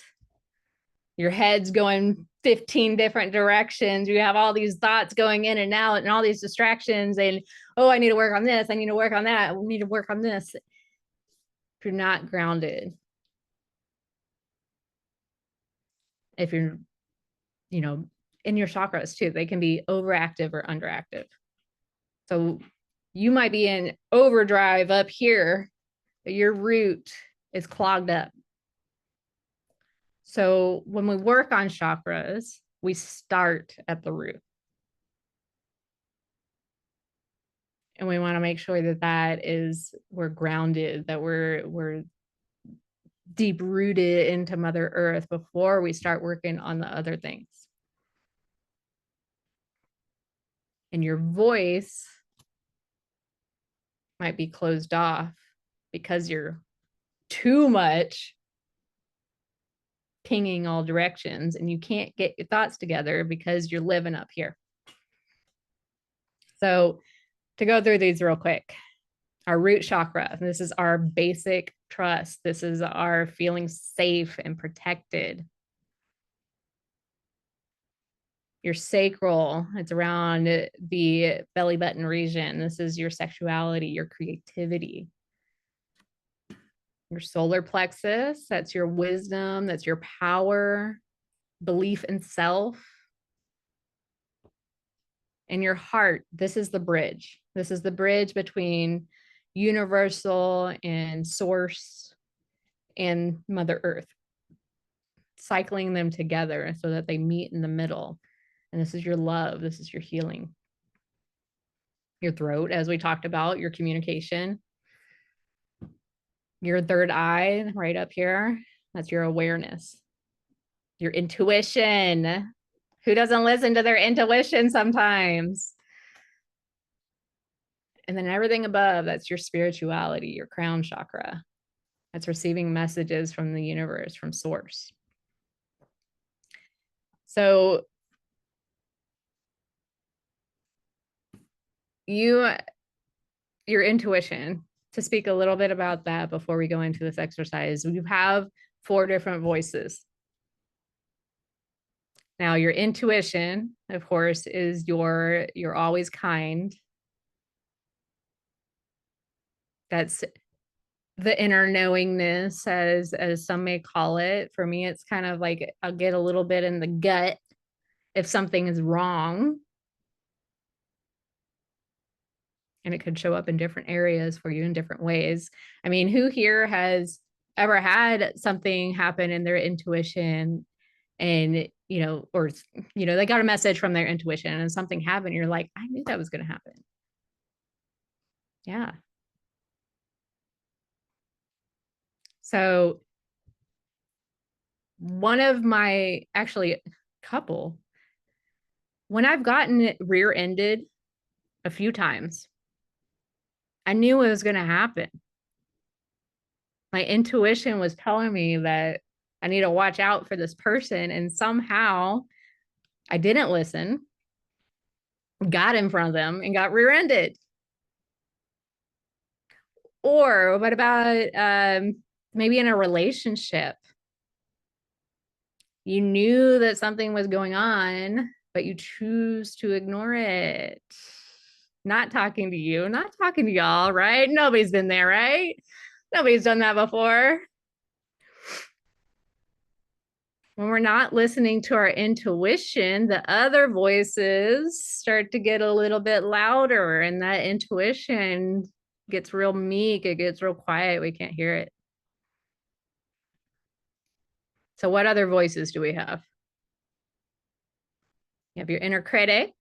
Your head's going 15 different directions. You have all these thoughts going in and out and all these distractions. And, oh, I need to work on this. I need to work on that. I need to work on this. If you're not grounded, if you're, in your chakras too, they can be overactive or underactive. So you might be in overdrive up here, but your root is clogged up. So when we work on chakras, we start at the root. And we want to make sure that we're grounded, that we're deep rooted into Mother Earth before we start working on the other things. And your voice might be closed off because you're too much pinging all directions and you can't get your thoughts together because you're living up here. So to go through these real quick, our root chakra, this is our basic trust. This is our feeling safe and protected. Your sacral, it's around the belly button region. This is your sexuality, your creativity. Your solar plexus, that's your wisdom, that's your power, belief in self. And your heart, this is the bridge. This is the bridge between universal and source and Mother Earth, cycling them together so that they meet in the middle. And this is your love, this is your healing. Your throat, as we talked about, your communication. Your third eye, right up here, that's your awareness. Your intuition. Who doesn't listen to their intuition sometimes? And then everything above, that's your spirituality, your crown chakra. That's receiving messages from the universe, from source. So your intuition, to speak a little bit about that before we go into this exercise, you have 4 different voices. Now, your intuition, of course, is you're always kind. That's the inner knowingness, as some may call it. For me, it's kind of like I'll get a little bit in the gut if something is wrong. And it could show up in different areas for you in different ways. I mean, who here has ever had something happen in their intuition and, or, they got a message from their intuition and something happened. You're like, I knew that was going to happen. Yeah. So one of my, actually couple, when I've gotten rear-ended a few times, I knew it was going to happen. My intuition was telling me that I need to watch out for this person. And somehow I didn't listen, got in front of them and got rear-ended. Or what about maybe in a relationship? You knew that something was going on, but you choose to ignore it. Not talking to you, not talking to y'all, right? Nobody's been there, right? Nobody's done that before. When we're not listening to our intuition, the other voices start to get a little bit louder, and that intuition gets real meek. It gets real quiet. We can't hear it. So what other voices do we have? You have your inner critic,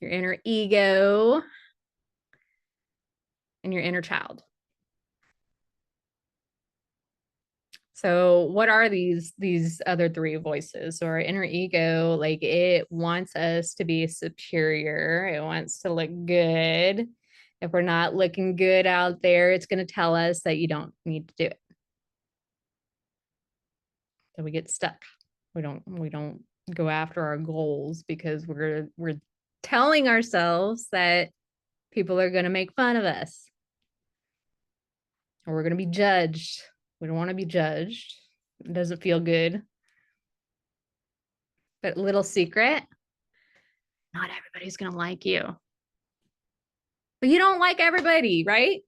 your inner ego, and your inner child. So what are these other 3 voices? So our inner ego, like, it wants us to be superior. It wants to look good. If we're not looking good out there, it's going to tell us that you don't need to do it. So we get stuck. We don't go after our goals because we're telling ourselves that people are going to make fun of us or we're going to be judged. We don't want to be judged. It doesn't feel good. But little secret, not everybody's going to like you. But you don't like everybody, right?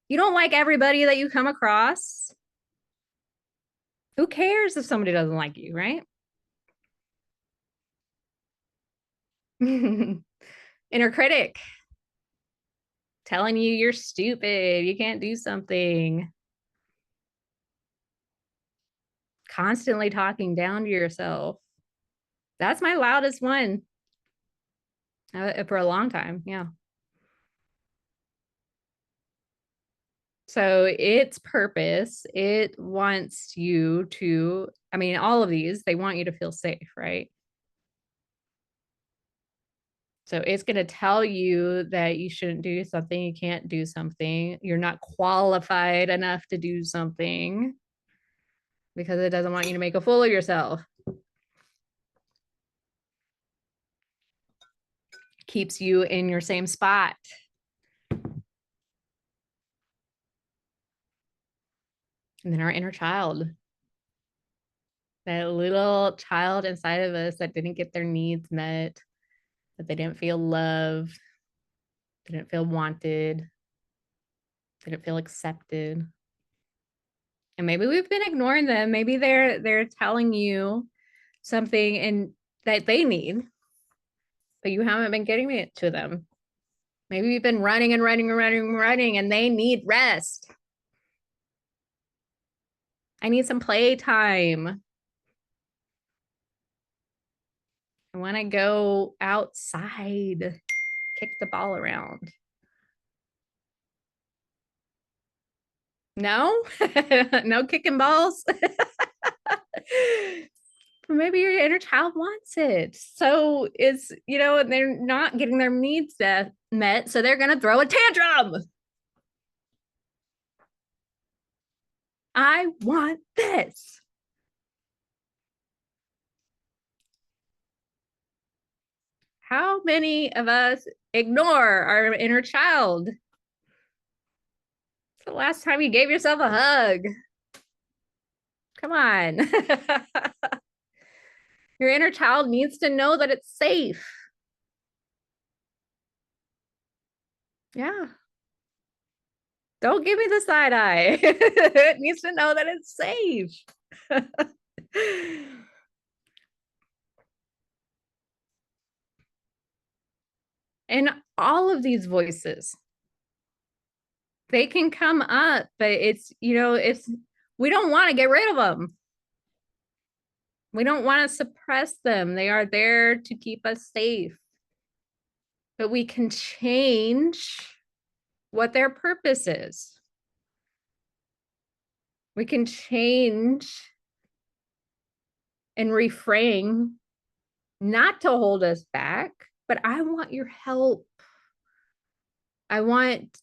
You don't like everybody that you come across. Who cares if somebody doesn't like you, right? Inner critic telling you you're stupid, you can't do something. Constantly talking down to yourself. That's my loudest one for a long time. Yeah. So its purpose, it wants you to, I mean, all of these, they want you to feel safe, right? So it's going to tell you that you shouldn't do something, you can't do something, you're not qualified enough to do something because it doesn't want you to make a fool of yourself. keeps you in your same spot. And then our inner child, that little child inside of us that didn't get their needs met, that they didn't feel loved, didn't feel wanted, didn't feel accepted. And maybe we've been ignoring them. Maybe they're telling you something and that they need, but you haven't been getting it to them. Maybe you've been running and running and running and running, and they need rest. I need some playtime. I want to go outside, kick the ball around. No, no kicking balls. Maybe your inner child wants it. So it's, they're not getting their needs met. So they're going to throw a tantrum. I want this. How many of us ignore our inner child? It's the last time you gave yourself a hug. Come on. Your inner child needs to know that it's safe. Yeah. Don't give me the side eye. It needs to know that it's safe. And all of these voices, they can come up, but it's we don't want to get rid of them. We don't want to suppress them. They are there to keep us safe. But we can change what their purpose is. We can change and reframe not to hold us back, but I want your help. I want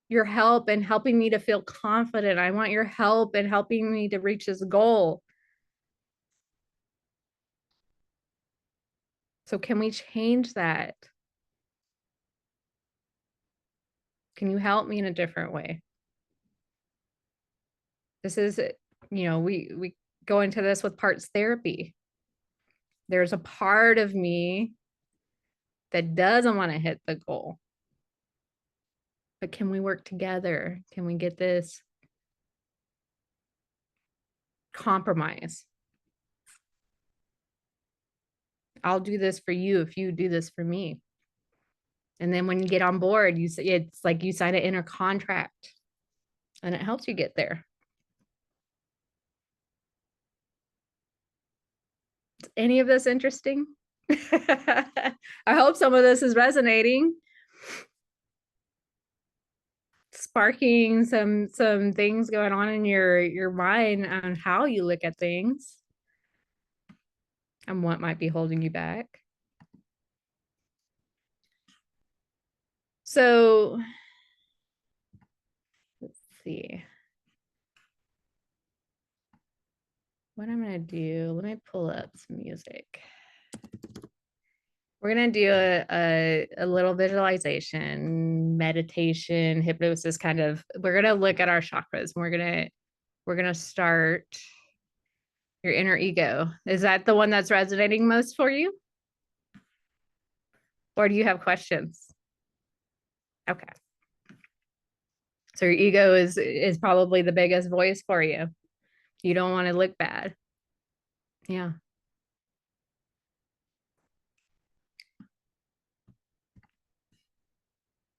your help in helping me to feel confident. I want your help in helping me to reach this goal. So can we change that? Can you help me in a different way? This is, we go into this with parts therapy. There's a part of me that doesn't want to hit the goal. But can we work together? Can we get this compromise? I'll do this for you if you do this for me. And then when you get on board, it's like you sign an inner contract and it helps you get there. Is any of this interesting? I hope some of this is resonating, sparking some things going on in your mind on how you look at things and what might be holding you back. So let's see what I'm going to do. Let me pull up some music. We're going to do a little visualization, meditation, hypnosis kind of. We're going to look at our chakras. And we're going to start your inner ego. Is that the one that's resonating most for you? Or do you have questions? Okay. So your ego is probably the biggest voice for you. You don't want to look bad. Yeah.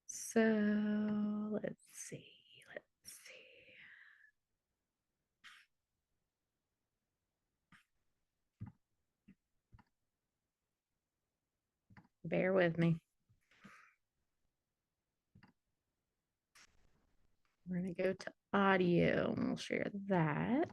So let's see. Bear with me. We're going to go to audio and we'll share that.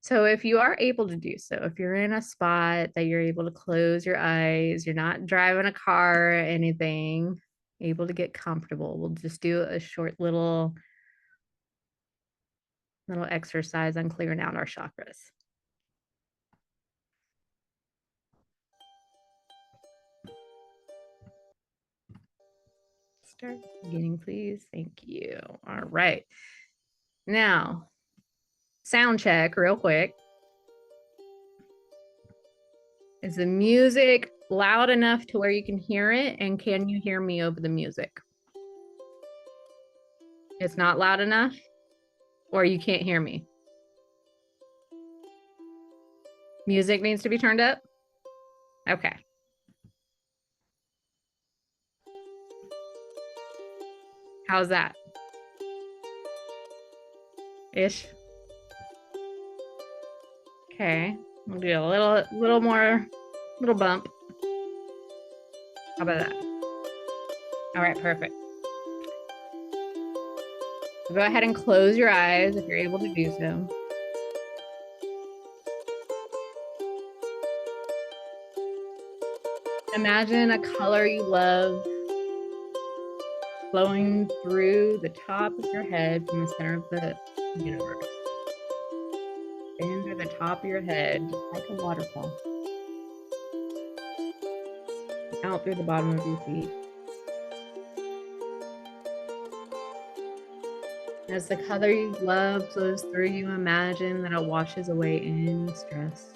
So if you are able to do so, if you're in a spot that you're able to close your eyes, you're not driving a car or anything, able to get comfortable, we'll just do a short little Little exercise on clearing out our chakras. Start beginning, please. Thank you. All right. Now, sound check real quick. Is the music loud enough to where you can hear it? And can you hear me over the music? It's not loud enough, or you can't hear me? Music needs to be turned up? Okay. How's that? Ish. Okay. We'll do a little more, little bump. How about that? All right, perfect. So go ahead and close your eyes if you're able to do so. Imagine a color you love flowing through the top of your head from the center of the universe. And through the top of your head, just like a waterfall. Out through the bottom of your feet. As the color you love flows through you, imagine that it washes away any stress.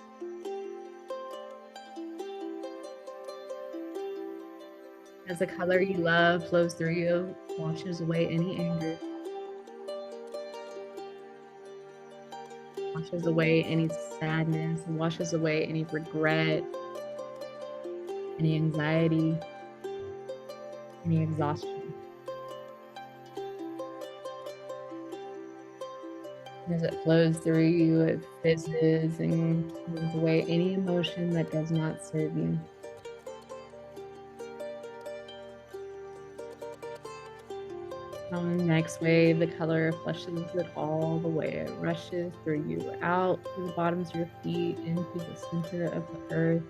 As the color you love flows through you, washes away any anger. Washes away any sadness, washes away any regret, any anxiety, any exhaustion. As it flows through you, it fizzes and moves away any emotion that does not serve you. On the next wave, the color flushes it all the way. It rushes through you, out through the bottoms of your feet, into the center of the earth.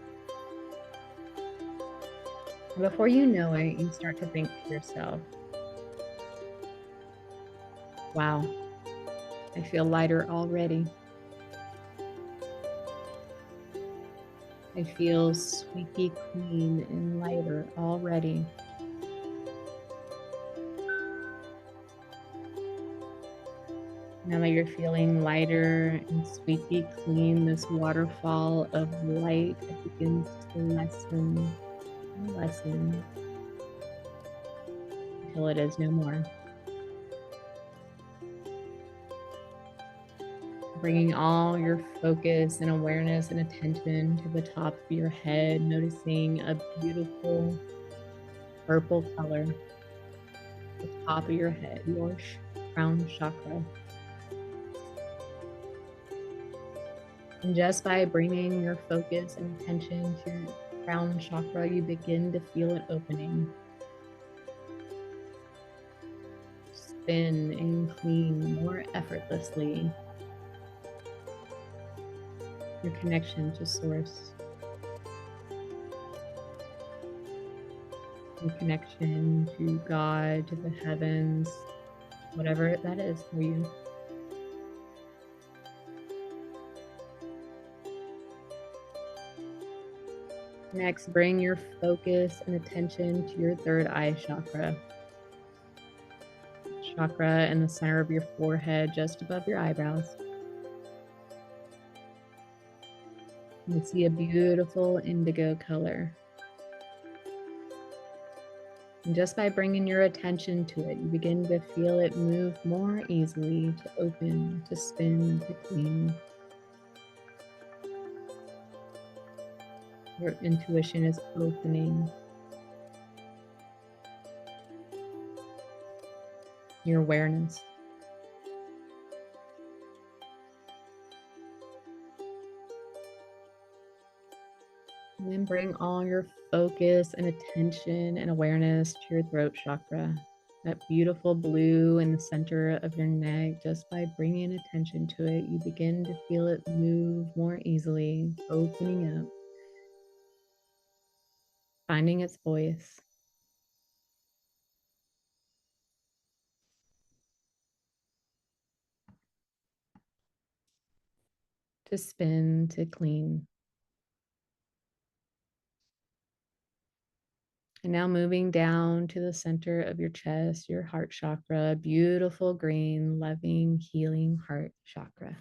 And before you know it, you start to think to yourself, wow, I feel lighter already. I feel squeaky clean and lighter already. Now that you're feeling lighter and squeaky clean, this waterfall of light begins to lessen and lessen until it is no more. Bringing all your focus and awareness and attention to the top of your head, noticing a beautiful purple color at the top of your head, your crown chakra. And just by bringing your focus and attention to your crown chakra, you begin to feel it opening. Spin and clean more effortlessly. Your connection to source. Your connection to God, to the heavens, whatever that is for you. Next, bring your focus and attention to your third eye chakra. Chakra in the center of your forehead, just above your eyebrows. You see a beautiful indigo color. And just by bringing your attention to it, you begin to feel it move more easily, to open, to spin, to clean. Your intuition is opening. Your awareness. And then bring all your focus and attention and awareness to your throat chakra. That beautiful blue in the center of your neck. Just by bringing attention to it, you begin to feel it move more easily, opening up, finding its voice. to spin, to clean. And now moving down to the center of your chest, your heart chakra, beautiful green, loving, healing heart chakra.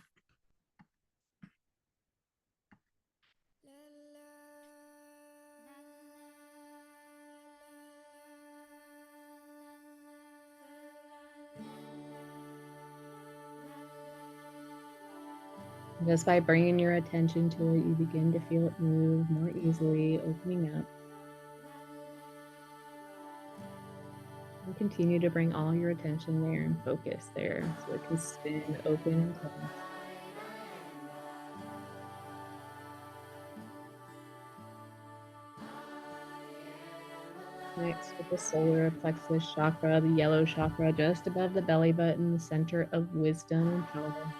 Just by bringing your attention to it, you begin to feel it move more easily, opening up. And continue to bring all your attention there and focus there so it can spin open and close. Next, with the solar plexus chakra, the yellow chakra just above the belly button, the center of wisdom and power.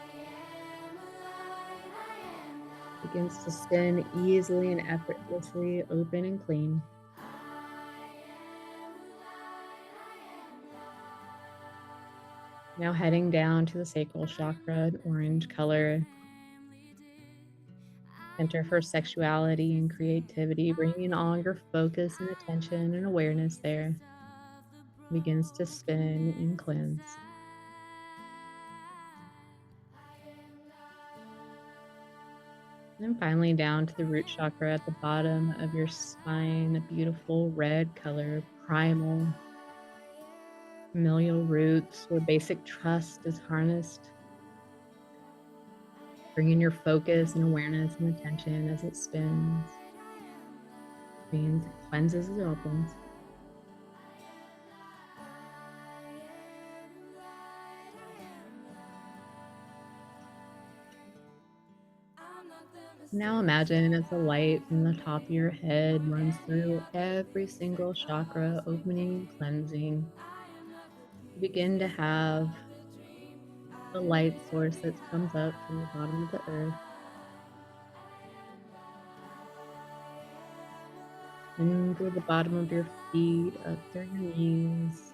Begins to spin easily and effortlessly, open and clean. Now heading down to the sacral chakra, an orange color. Center for sexuality and creativity, bringing all your focus and attention and awareness there. Begins to spin and cleanse. And finally down to the root chakra at the bottom of your spine, a beautiful red color, primal, familial roots where basic trust is harnessed. Bringing your focus and awareness and attention as it spins. Means it cleanses as it opens. Now imagine as the light from the top of your head runs through every single chakra, opening and cleansing. You begin to have the light source that comes up from the bottom of the earth. In through the bottom of your feet, up through your knees,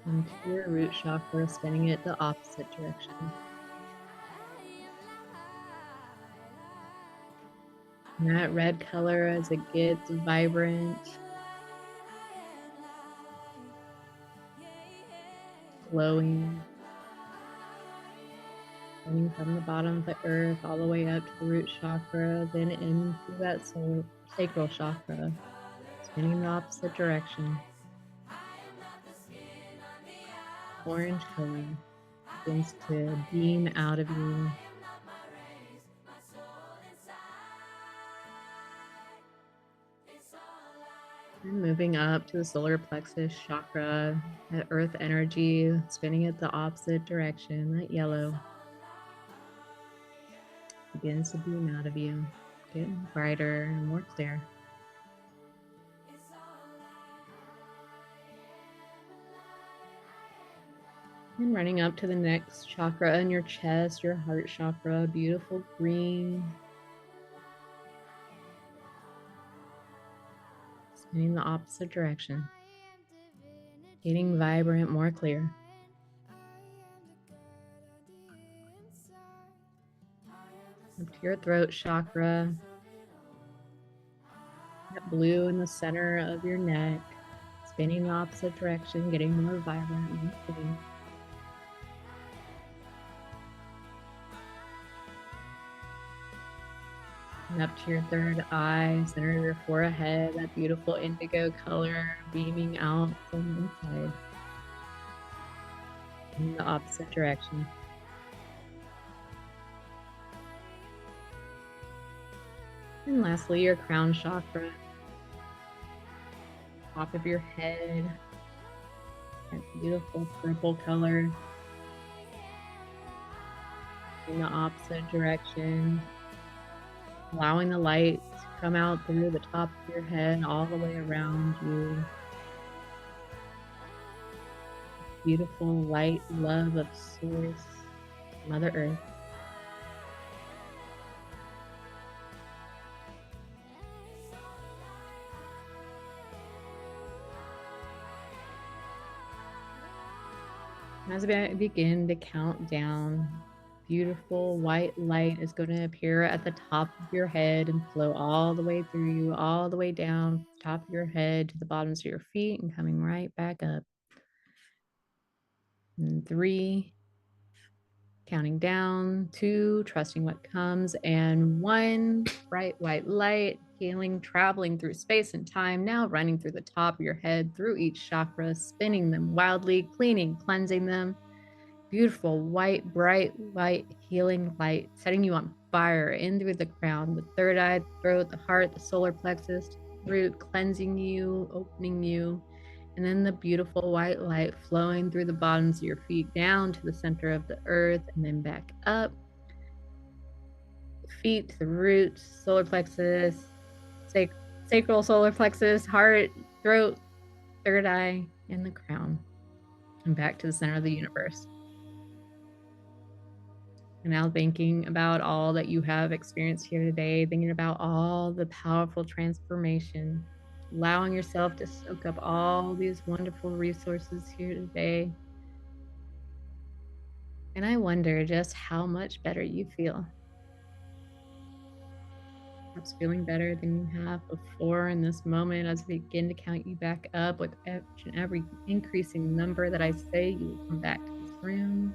into your root chakra, spinning it the opposite direction. And that red color, as it gets vibrant, glowing, coming from the bottom of the earth all the way up to the root chakra, then into that sacral chakra, spinning the opposite direction. Orange color begins to beam out of you. And moving up to the solar plexus chakra, that earth energy, spinning it the opposite direction, that yellow begins to beam out of you, getting brighter and more clear. And running up to the next chakra in your chest, your heart chakra, beautiful green. Spinning the opposite direction. Getting vibrant, more clear. Up to your throat chakra. That blue in the center of your neck. Spinning the opposite direction, getting more vibrant and clear. And up to your third eye, center of your forehead, that beautiful indigo color beaming out from inside in the opposite direction. And lastly, your crown chakra, top of your head, that beautiful purple color in the opposite direction. Allowing the light to come out through the top of your head all the way around you. Beautiful light love of Source, Mother Earth. As I begin to count down beautiful white light is going to appear at the top of your head and flow all the way through you, all the way down top of your head to the bottoms of your feet and coming right back up. And 3, counting down, 2, trusting what comes, and 1, bright white light, healing, traveling through space and time, now running through the top of your head, through each chakra, spinning them wildly, cleaning, cleansing them. Beautiful, white, bright, light, healing light, setting you on fire in through the crown, the third eye, the throat, the heart, the solar plexus, root, cleansing you, opening you. And then the beautiful white light flowing through the bottoms of your feet down to the center of the earth and then back up. Feet to the root, solar plexus, sacral solar plexus, heart, throat, third eye, and the crown. And back to the center of the universe. And now thinking about all that you have experienced here today, thinking about all the powerful transformation, allowing yourself to soak up all these wonderful resources here today. And I wonder just how much better you feel. Perhaps feeling better than you have before in this moment as we begin to count you back up with each and every increasing number that I say, you will come back to this room,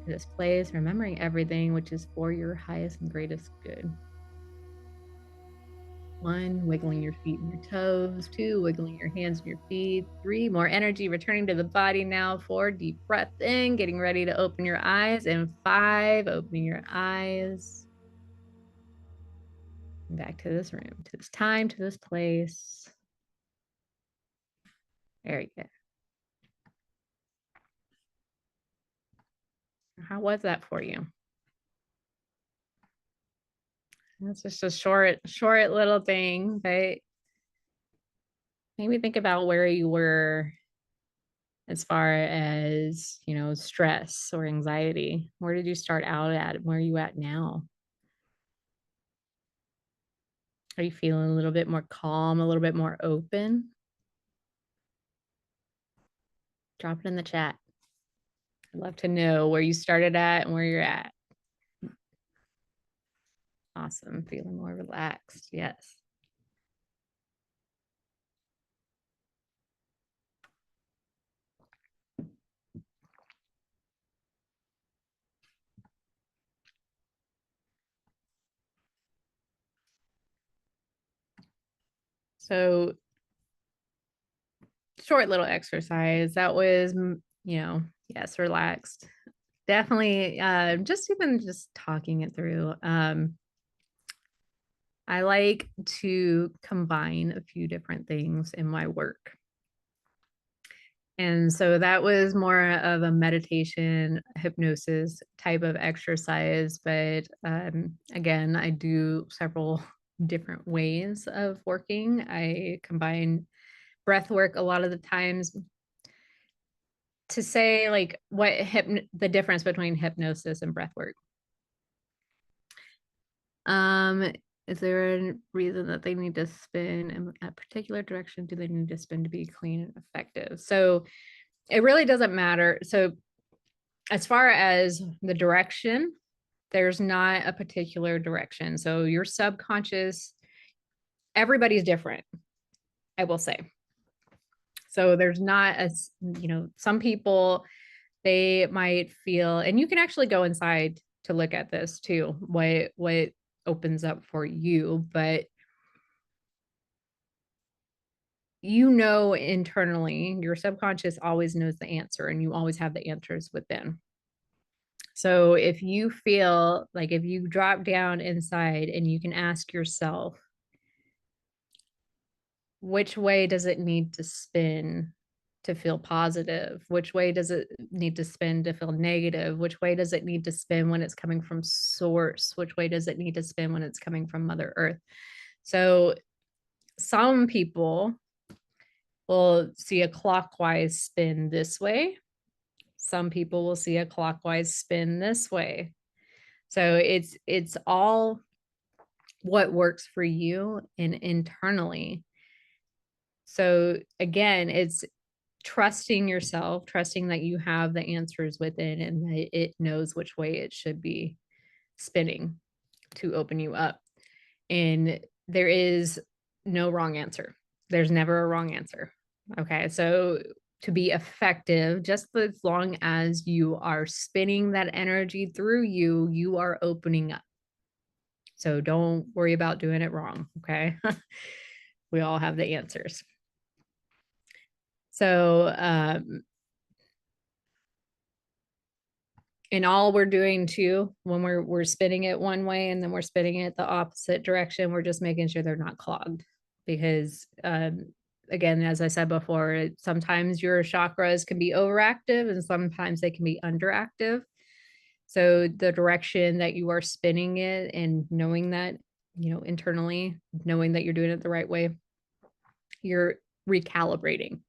to this place, remembering everything which is for your highest and greatest good. 1, wiggling your feet and your toes. 2, wiggling your hands and your feet. 3, more energy returning to the body now. 4, deep breath in, getting ready to open your eyes. And 5, opening your eyes. Back to this room, to this time, to this place. Very good. How was that for you? That's just a short little thing, but maybe think about where you were as far as, stress or anxiety. Where did you start out at? Where are you at now? Are you feeling a little bit more calm, a little bit more open? Drop it in the chat. I'd love to know where you started at and where you're at. Awesome. Feeling more relaxed. Yes. So short little exercise. That was, yes, relaxed. Definitely just talking it through. I like to combine a few different things in my work. And so that was more of a meditation, hypnosis type of exercise. But again, I do several different ways of working. I combine breath work a lot of the times. To say like the difference between hypnosis and breath work. Is there a reason that they need to spin in a particular direction? Do they need to spin to be clean and effective? So it really doesn't matter. So as far as the direction, there's not a particular direction. So your subconscious, everybody's different, I will say. So there's not some people, they might feel, and you can actually go inside to look at this too, what opens up for you, but internally, your subconscious always knows the answer and you always have the answers within. So if you feel like, if you drop down inside and you can ask yourself, which way does it need to spin to feel positive? Which way does it need to spin to feel negative? Which way does it need to spin when it's coming from source? Which way does it need to spin when it's coming from Mother Earth? So some people will see a clockwise spin this way. Some people will see a clockwise spin this way. So it's all what works for you and internally. So again, trusting yourself, trusting that you have the answers within and that it knows which way it should be spinning to open you up. And there is no wrong answer. There's never a wrong answer. Okay. So to be effective, just as long as you are spinning that energy through you, you are opening up. So don't worry about doing it wrong. Okay. We all have the answers. So, and all we're doing too, when we're spinning it one way and then we're spinning it the opposite direction, we're just making sure they're not clogged. Because again, as I said before, sometimes your chakras can be overactive and sometimes they can be underactive. So the direction that you are spinning it and knowing that, internally, knowing that you're doing it the right way, you're recalibrating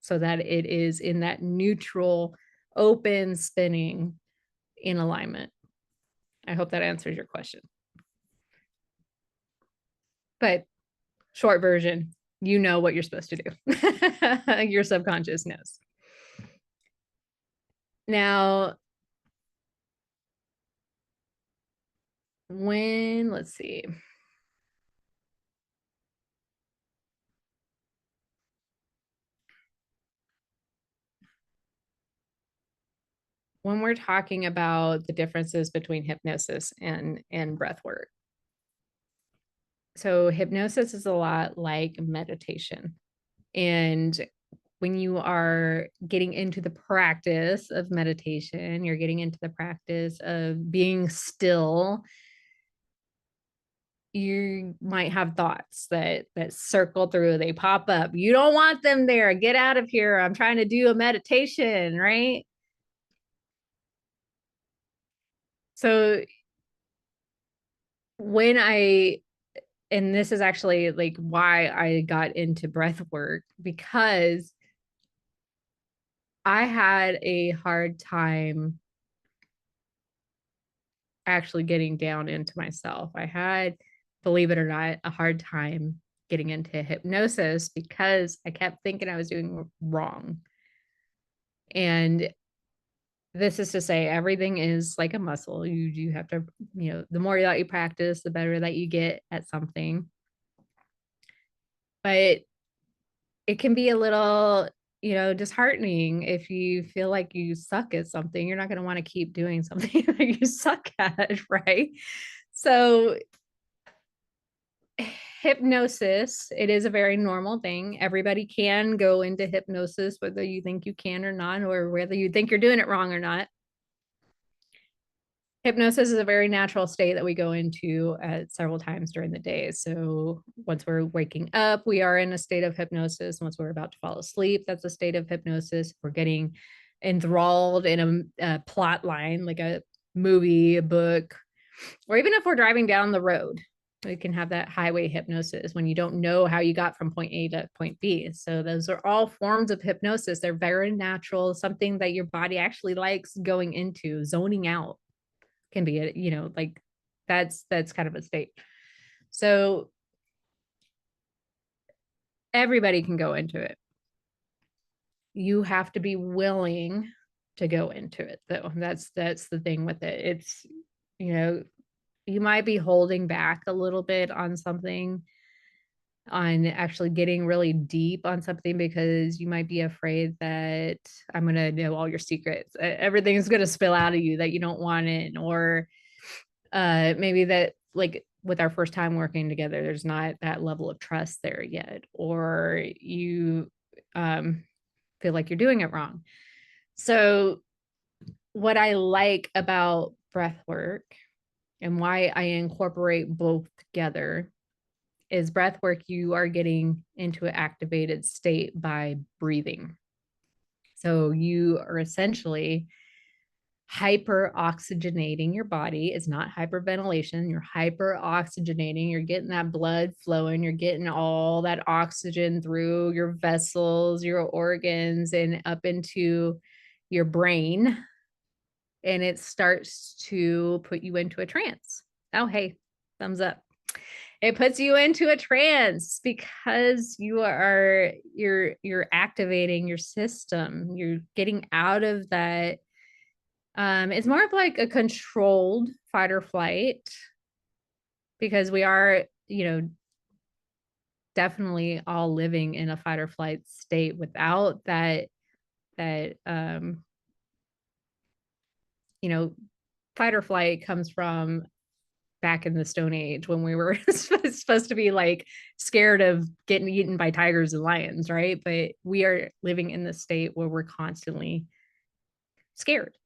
so that it is in that neutral, open spinning in alignment. I hope that answers your question. But short version, you know what you're supposed to do. Your subconscious knows. Now, let's see. When we're talking about the differences between hypnosis and breath work. So hypnosis is a lot like meditation. And when you are getting into the practice of meditation, you're getting into the practice of being still, you might have thoughts that circle through, they pop up. You don't want them there. Get out of here. I'm trying to do a meditation, right? So and this is actually like why I got into breath work, because I had a hard time actually getting down into myself. I had, believe it or not, a hard time getting into hypnosis because I kept thinking I was doing wrong. And this is to say everything is like a muscle. You have to, the more that you practice, the better that you get at something. But it can be a little, disheartening if you feel like you suck at something. You're not going to want to keep doing something that you suck at, right? So hypnosis, it is a very normal thing. Everybody can go into hypnosis, whether you think you can or not, or whether you think you're doing it wrong or not. Hypnosis is a very natural state that we go into at several times during the day. So once we're waking up, we are in a state of hypnosis. Once we're about to fall asleep, that's a state of hypnosis. We're getting enthralled in a plot line, like a movie, a book, or even if we're driving down the road, we can have that highway hypnosis when you don't know how you got from point A to point B. So those are all forms of hypnosis. They're very natural, something that your body actually likes going into. Zoning out can be, like that's kind of a state. So everybody can go into it. You have to be willing to go into it, though. That's the thing with it. It's, you might be holding back a little bit on something, on actually getting really deep on something, because you might be afraid that I'm going to know all your secrets. Everything's going to spill out of you that you don't want it. Or maybe that, like with our first time working together, there's not that level of trust there yet, or you feel like you're doing it wrong. So what I like about breath work and why I incorporate both together is breath work, you are getting into an activated state by breathing. So you are essentially hyper oxygenating your body. It's not hyperventilation. You're hyper oxygenating. You're getting that blood flowing. You're getting all that oxygen through your vessels, your organs, and up into your brain. And it starts to put you into a trance. Oh, hey, thumbs up. It puts you into a trance because you're activating your system. You're getting out of that. It's more of like a controlled fight or flight because we are, definitely all living in a fight or flight state without that you know, fight or flight comes from back in the Stone Age when we were supposed to be like scared of getting eaten by tigers and lions, right? But we are living in the state where we're constantly scared.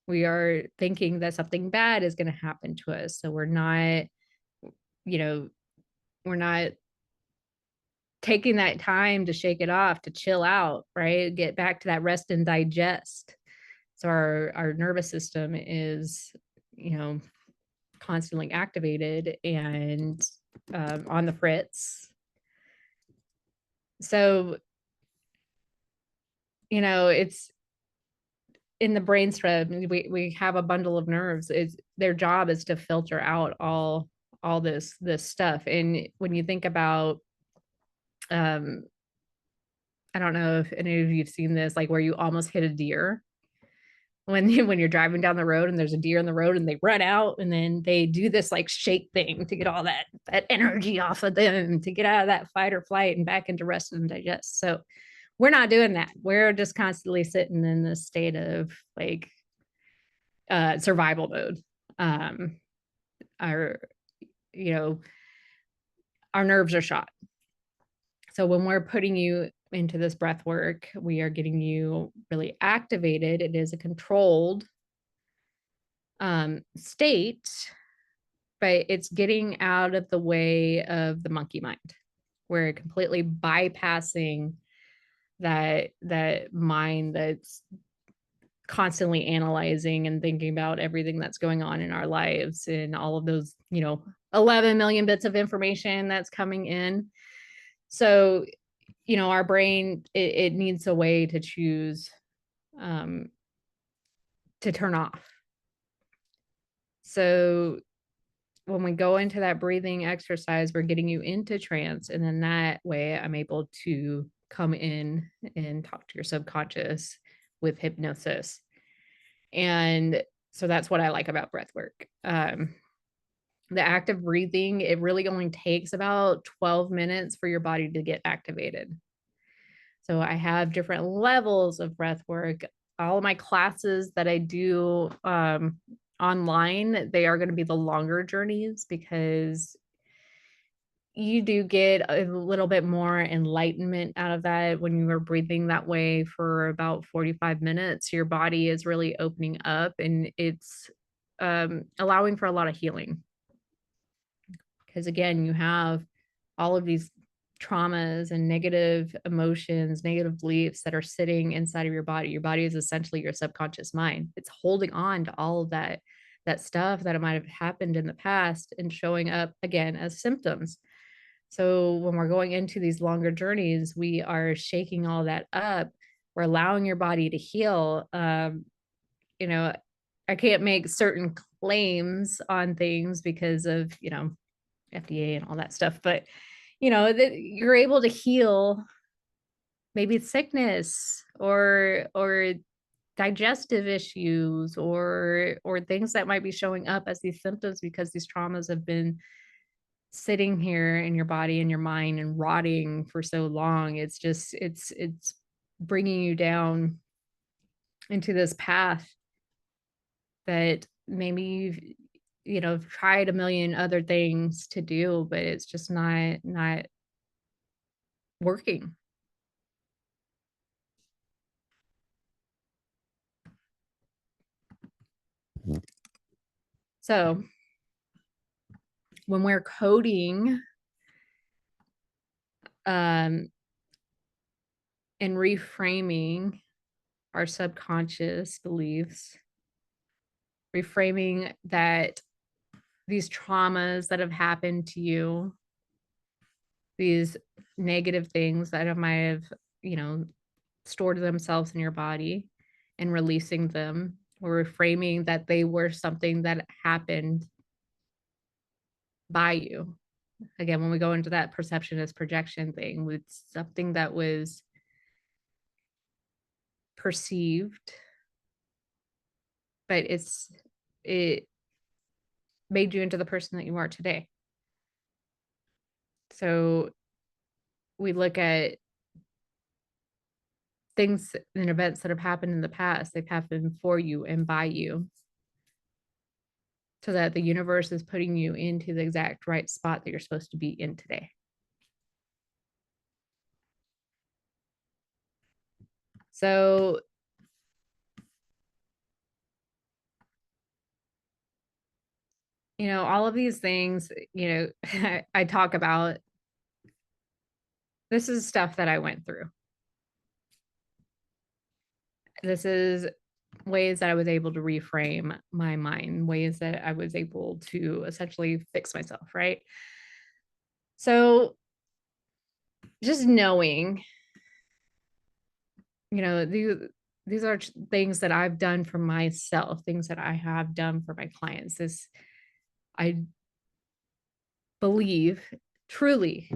We are thinking that something bad is going to happen to us. So you know, we're not taking that time to shake it off, to chill out, right? Get back to that rest and digest. So our nervous system is, constantly activated and on the fritz. So, it's in the brainstem. We have a bundle of nerves. It's their job is to filter out all this stuff. And when you think about, um, I don't know if any of you've seen this, like where you almost hit a deer when you're driving down the road and there's a deer in the road and they run out and then they do this like shake thing to get all that energy off of them to get out of that fight or flight and back into rest and digest. So we're not doing that. We're just constantly sitting in this state of like survival mode. um our you know our nerves are shot. So when we're putting you into this breath work, we are getting you really activated. It is a controlled state, but it's getting out of the way of the monkey mind. We're completely bypassing that mind that's constantly analyzing and thinking about everything that's going on in our lives and all of those, 11 million bits of information that's coming in. So, our brain, it needs a way to choose to turn off. So when we go into that breathing exercise, we're getting you into trance. And then that way I'm able to come in and talk to your subconscious with hypnosis. And so that's what I like about breath work. The active breathing, it really only takes about 12 minutes for your body to get activated. So I have different levels of breath work. All of my classes that I do online, they are going to be the longer journeys because you do get a little bit more enlightenment out of that when you are breathing that way for about 45 minutes. Your body is really opening up and it's allowing for a lot of healing. Because again, you have all of these traumas and negative emotions, negative beliefs that are sitting inside of your body. Your body is essentially your subconscious mind. It's holding on to all of that stuff that might have happened in the past and showing up again as symptoms. So when we're going into these longer journeys, we are shaking all that up. We're allowing your body to heal. I can't make certain claims on things because of, FDA and all that stuff, but that you're able to heal maybe sickness or digestive issues or things that might be showing up as these symptoms because these traumas have been sitting here in your body and your mind and rotting for so long. It's bringing you down into this path that maybe you've tried a million other things to do, but it's just not working. So when we're coding and reframing our subconscious beliefs, reframing that these traumas that have happened to you, these negative things that might have, stored themselves in your body and releasing them, or reframing that they were something that happened by you, again, when we go into that perception as projection thing, with something that was perceived, but it made you into the person that you are today. So we look at things and events that have happened in the past, they've happened for you and by you, so that the universe is putting you into the exact right spot that you're supposed to be in today. So, all of these things, I talk about, this is stuff that I went through. This is ways that I was able to reframe my mind, ways that I was able to essentially fix myself, right? So just knowing, these are things that I've done for myself, things that I have done for my clients. I believe truly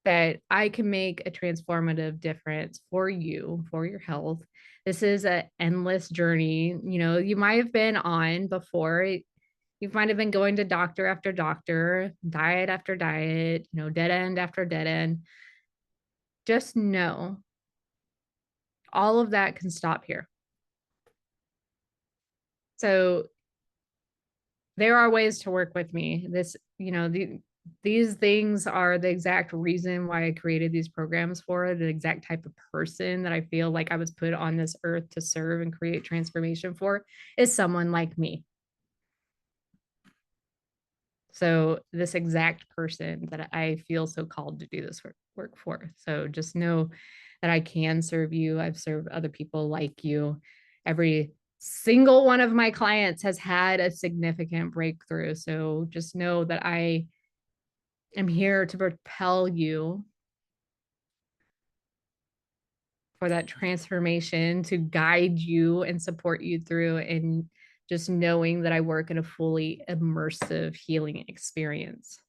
that I can make a transformative difference for you, for your health. This is an endless journey. You might have been on before. You might have been going to doctor after doctor, diet after diet, dead end after dead end. Just know all of that can stop here. So there are ways to work with me. These things are the exact reason why I created these programs, for the exact type of person that I feel like I was put on this earth to serve and create transformation for, is someone like me. So this exact person that I feel so called to do this work for. So just know that I can serve you. I've served other people like you. Every single one of my clients has had a significant breakthrough. So just know that I am here to propel you for that transformation, to guide you and support you through, and just knowing that I work in a fully immersive healing experience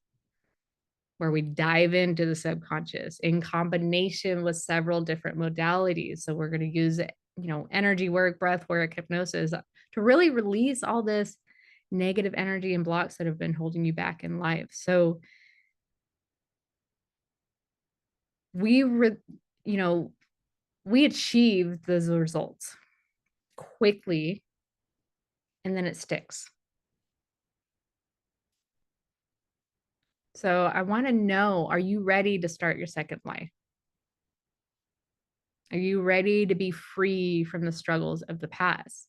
where we dive into the subconscious in combination with several different modalities. So we're going to use, energy work, breath work, hypnosis to really release all this negative energy and blocks that have been holding you back in life. So we, we achieve those results quickly, and then it sticks. So I want to know, are you ready to start your second life? Are you ready to be free from the struggles of the past?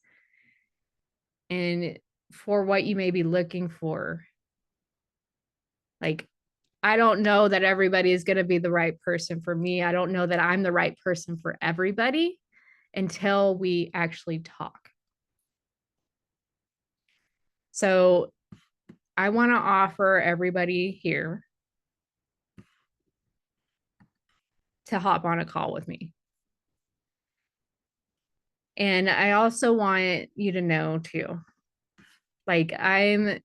And for what you may be looking for, like, I don't know that everybody is going to be the right person for me. I don't know that I'm the right person for everybody until we actually talk. So I want to offer everybody here to hop on a call with me. And I also want you to know too, like I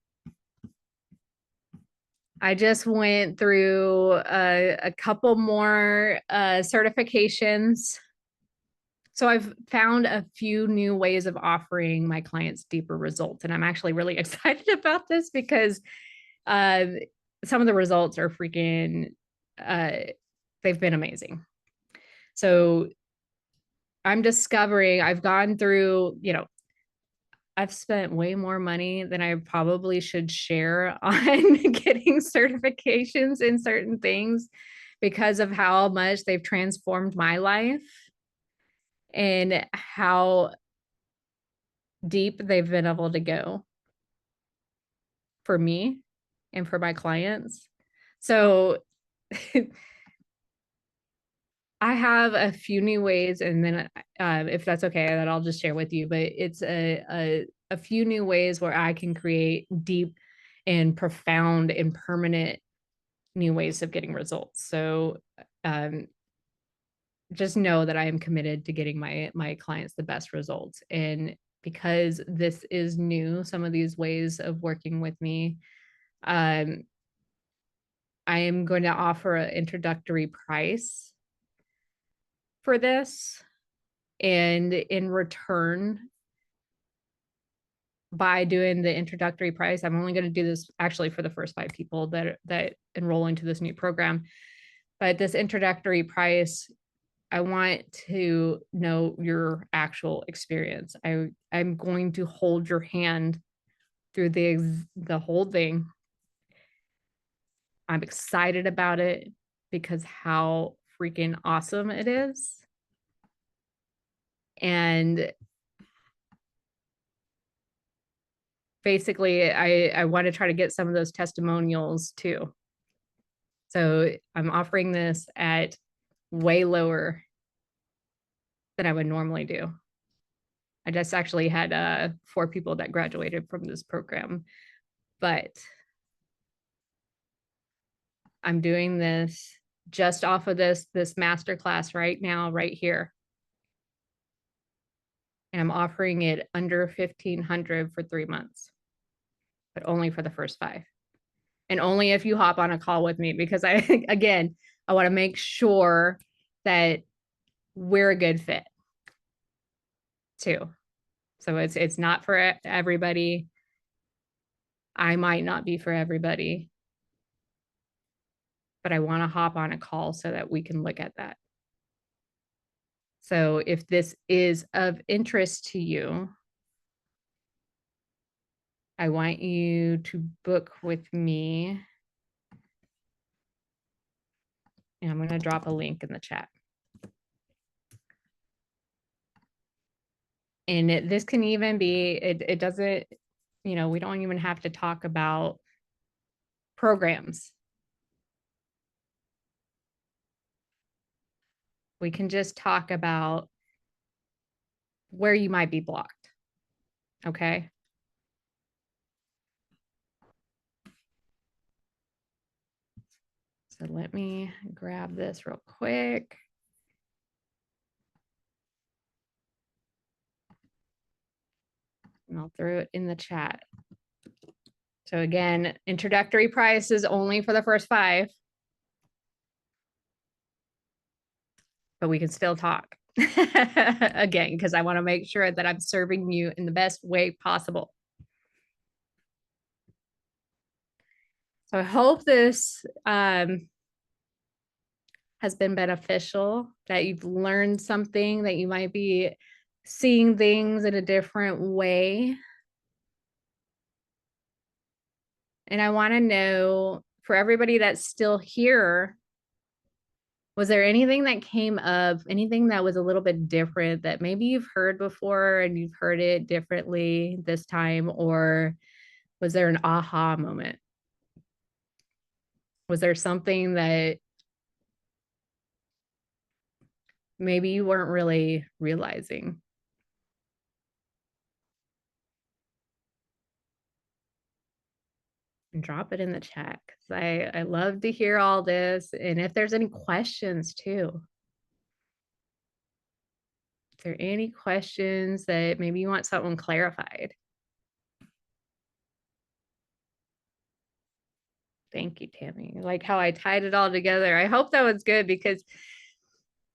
just went through a couple more certifications. So I've found a few new ways of offering my clients deeper results. And I'm actually really excited about this because uh, some of the results are freaking, they've been amazing. So I'm discovering, I've gone through, I've spent way more money than I probably should share on getting certifications in certain things because of how much they've transformed my life and how deep they've been able to go for me and for my clients. So I have a few new ways, and then if that's okay, that I'll just share with you. But it's a few new ways where I can create deep and profound and permanent new ways of getting results. So um, just know that I am committed to getting my clients the best results. And because this is new, some of these ways of working with me, um, I am going to offer an introductory price for this. And in return, by doing the introductory price, I'm only going to do this actually for the first 5 people that enroll into this new program. But this introductory price, I want to know your actual experience. I'm going to hold your hand through the whole thing. I'm excited about it because how freaking awesome it is. And basically, I want to try to get some of those testimonials too. So I'm offering this at way lower than I would normally do. I just actually had 4 people that graduated from this program, but I'm doing this just off of this masterclass right now, right here. And I'm offering it under 1,500 for 3 months, but only for the first 5. And only if you hop on a call with me, because again, I want to make sure that we're a good fit too. So it's not for everybody. I might not be for everybody, but I want to hop on a call so that we can look at that. So if this is of interest to you, I want you to book with me. And I'm going to drop a link in the chat. And this can even be, it doesn't, we don't even have to talk about programs. We can just talk about where you might be blocked. Okay. So let me grab this real quick. And I'll throw it in the chat. So again, introductory price is only for the first 5, but we can still talk again, because I want to make sure that I'm serving you in the best way possible. So I hope this has been beneficial, that you've learned something, that you might be seeing things in a different way. And I want to know, for everybody that's still here, was there anything that came up, anything that was a little bit different that maybe you've heard before and you've heard it differently this time? Or was there an aha moment? Was there something that maybe you weren't really realizing? And drop it in the chat, because I love to hear all this. And if there's any questions too. Is there any questions that maybe you want something clarified? Thank you, Tammy. Like how I tied it all together. I hope that was good, because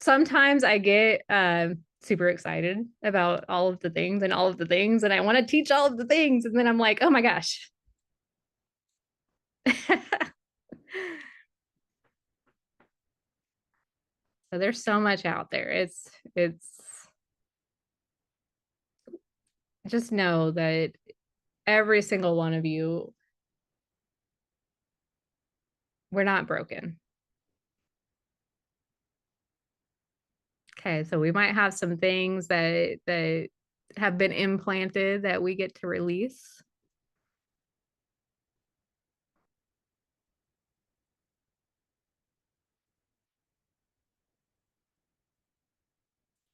sometimes I get super excited about all of the things and all of the things, and I want to teach all of the things. And then I'm like, oh my gosh. So there's so much out there. It's just know that every single one of you, we're not broken. Okay, so we might have some things that have been implanted that we get to release.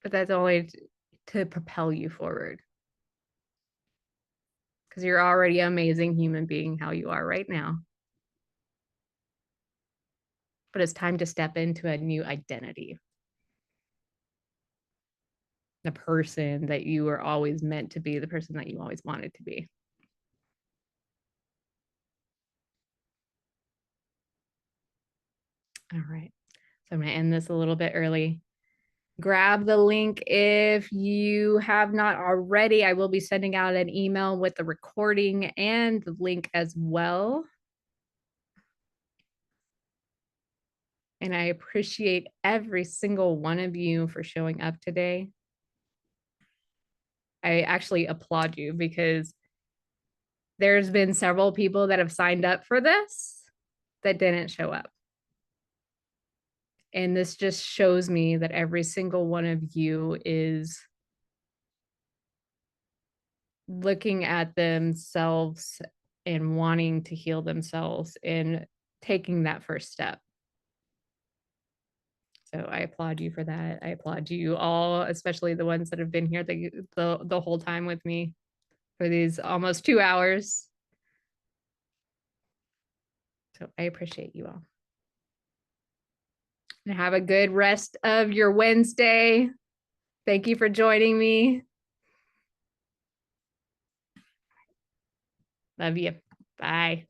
But that's only to propel you forward, because you're already an amazing human being how you are right now. But it's time to step into a new identity. The person that you were always meant to be, the person that you always wanted to be. All right. So I'm going to end this a little bit early. Grab the link if you have not already. I will be sending out an email with the recording and the link as well. And I appreciate every single one of you for showing up today. I actually applaud you because there's been several people that have signed up for this that didn't show up. And this just shows me that every single one of you is looking at themselves and wanting to heal themselves and taking that first step. So I applaud you for that. I applaud you all, especially the ones that have been here the whole time with me for these almost 2 hours. So I appreciate you all. And have a good rest of your Wednesday. Thank you for joining me. Love you. Bye.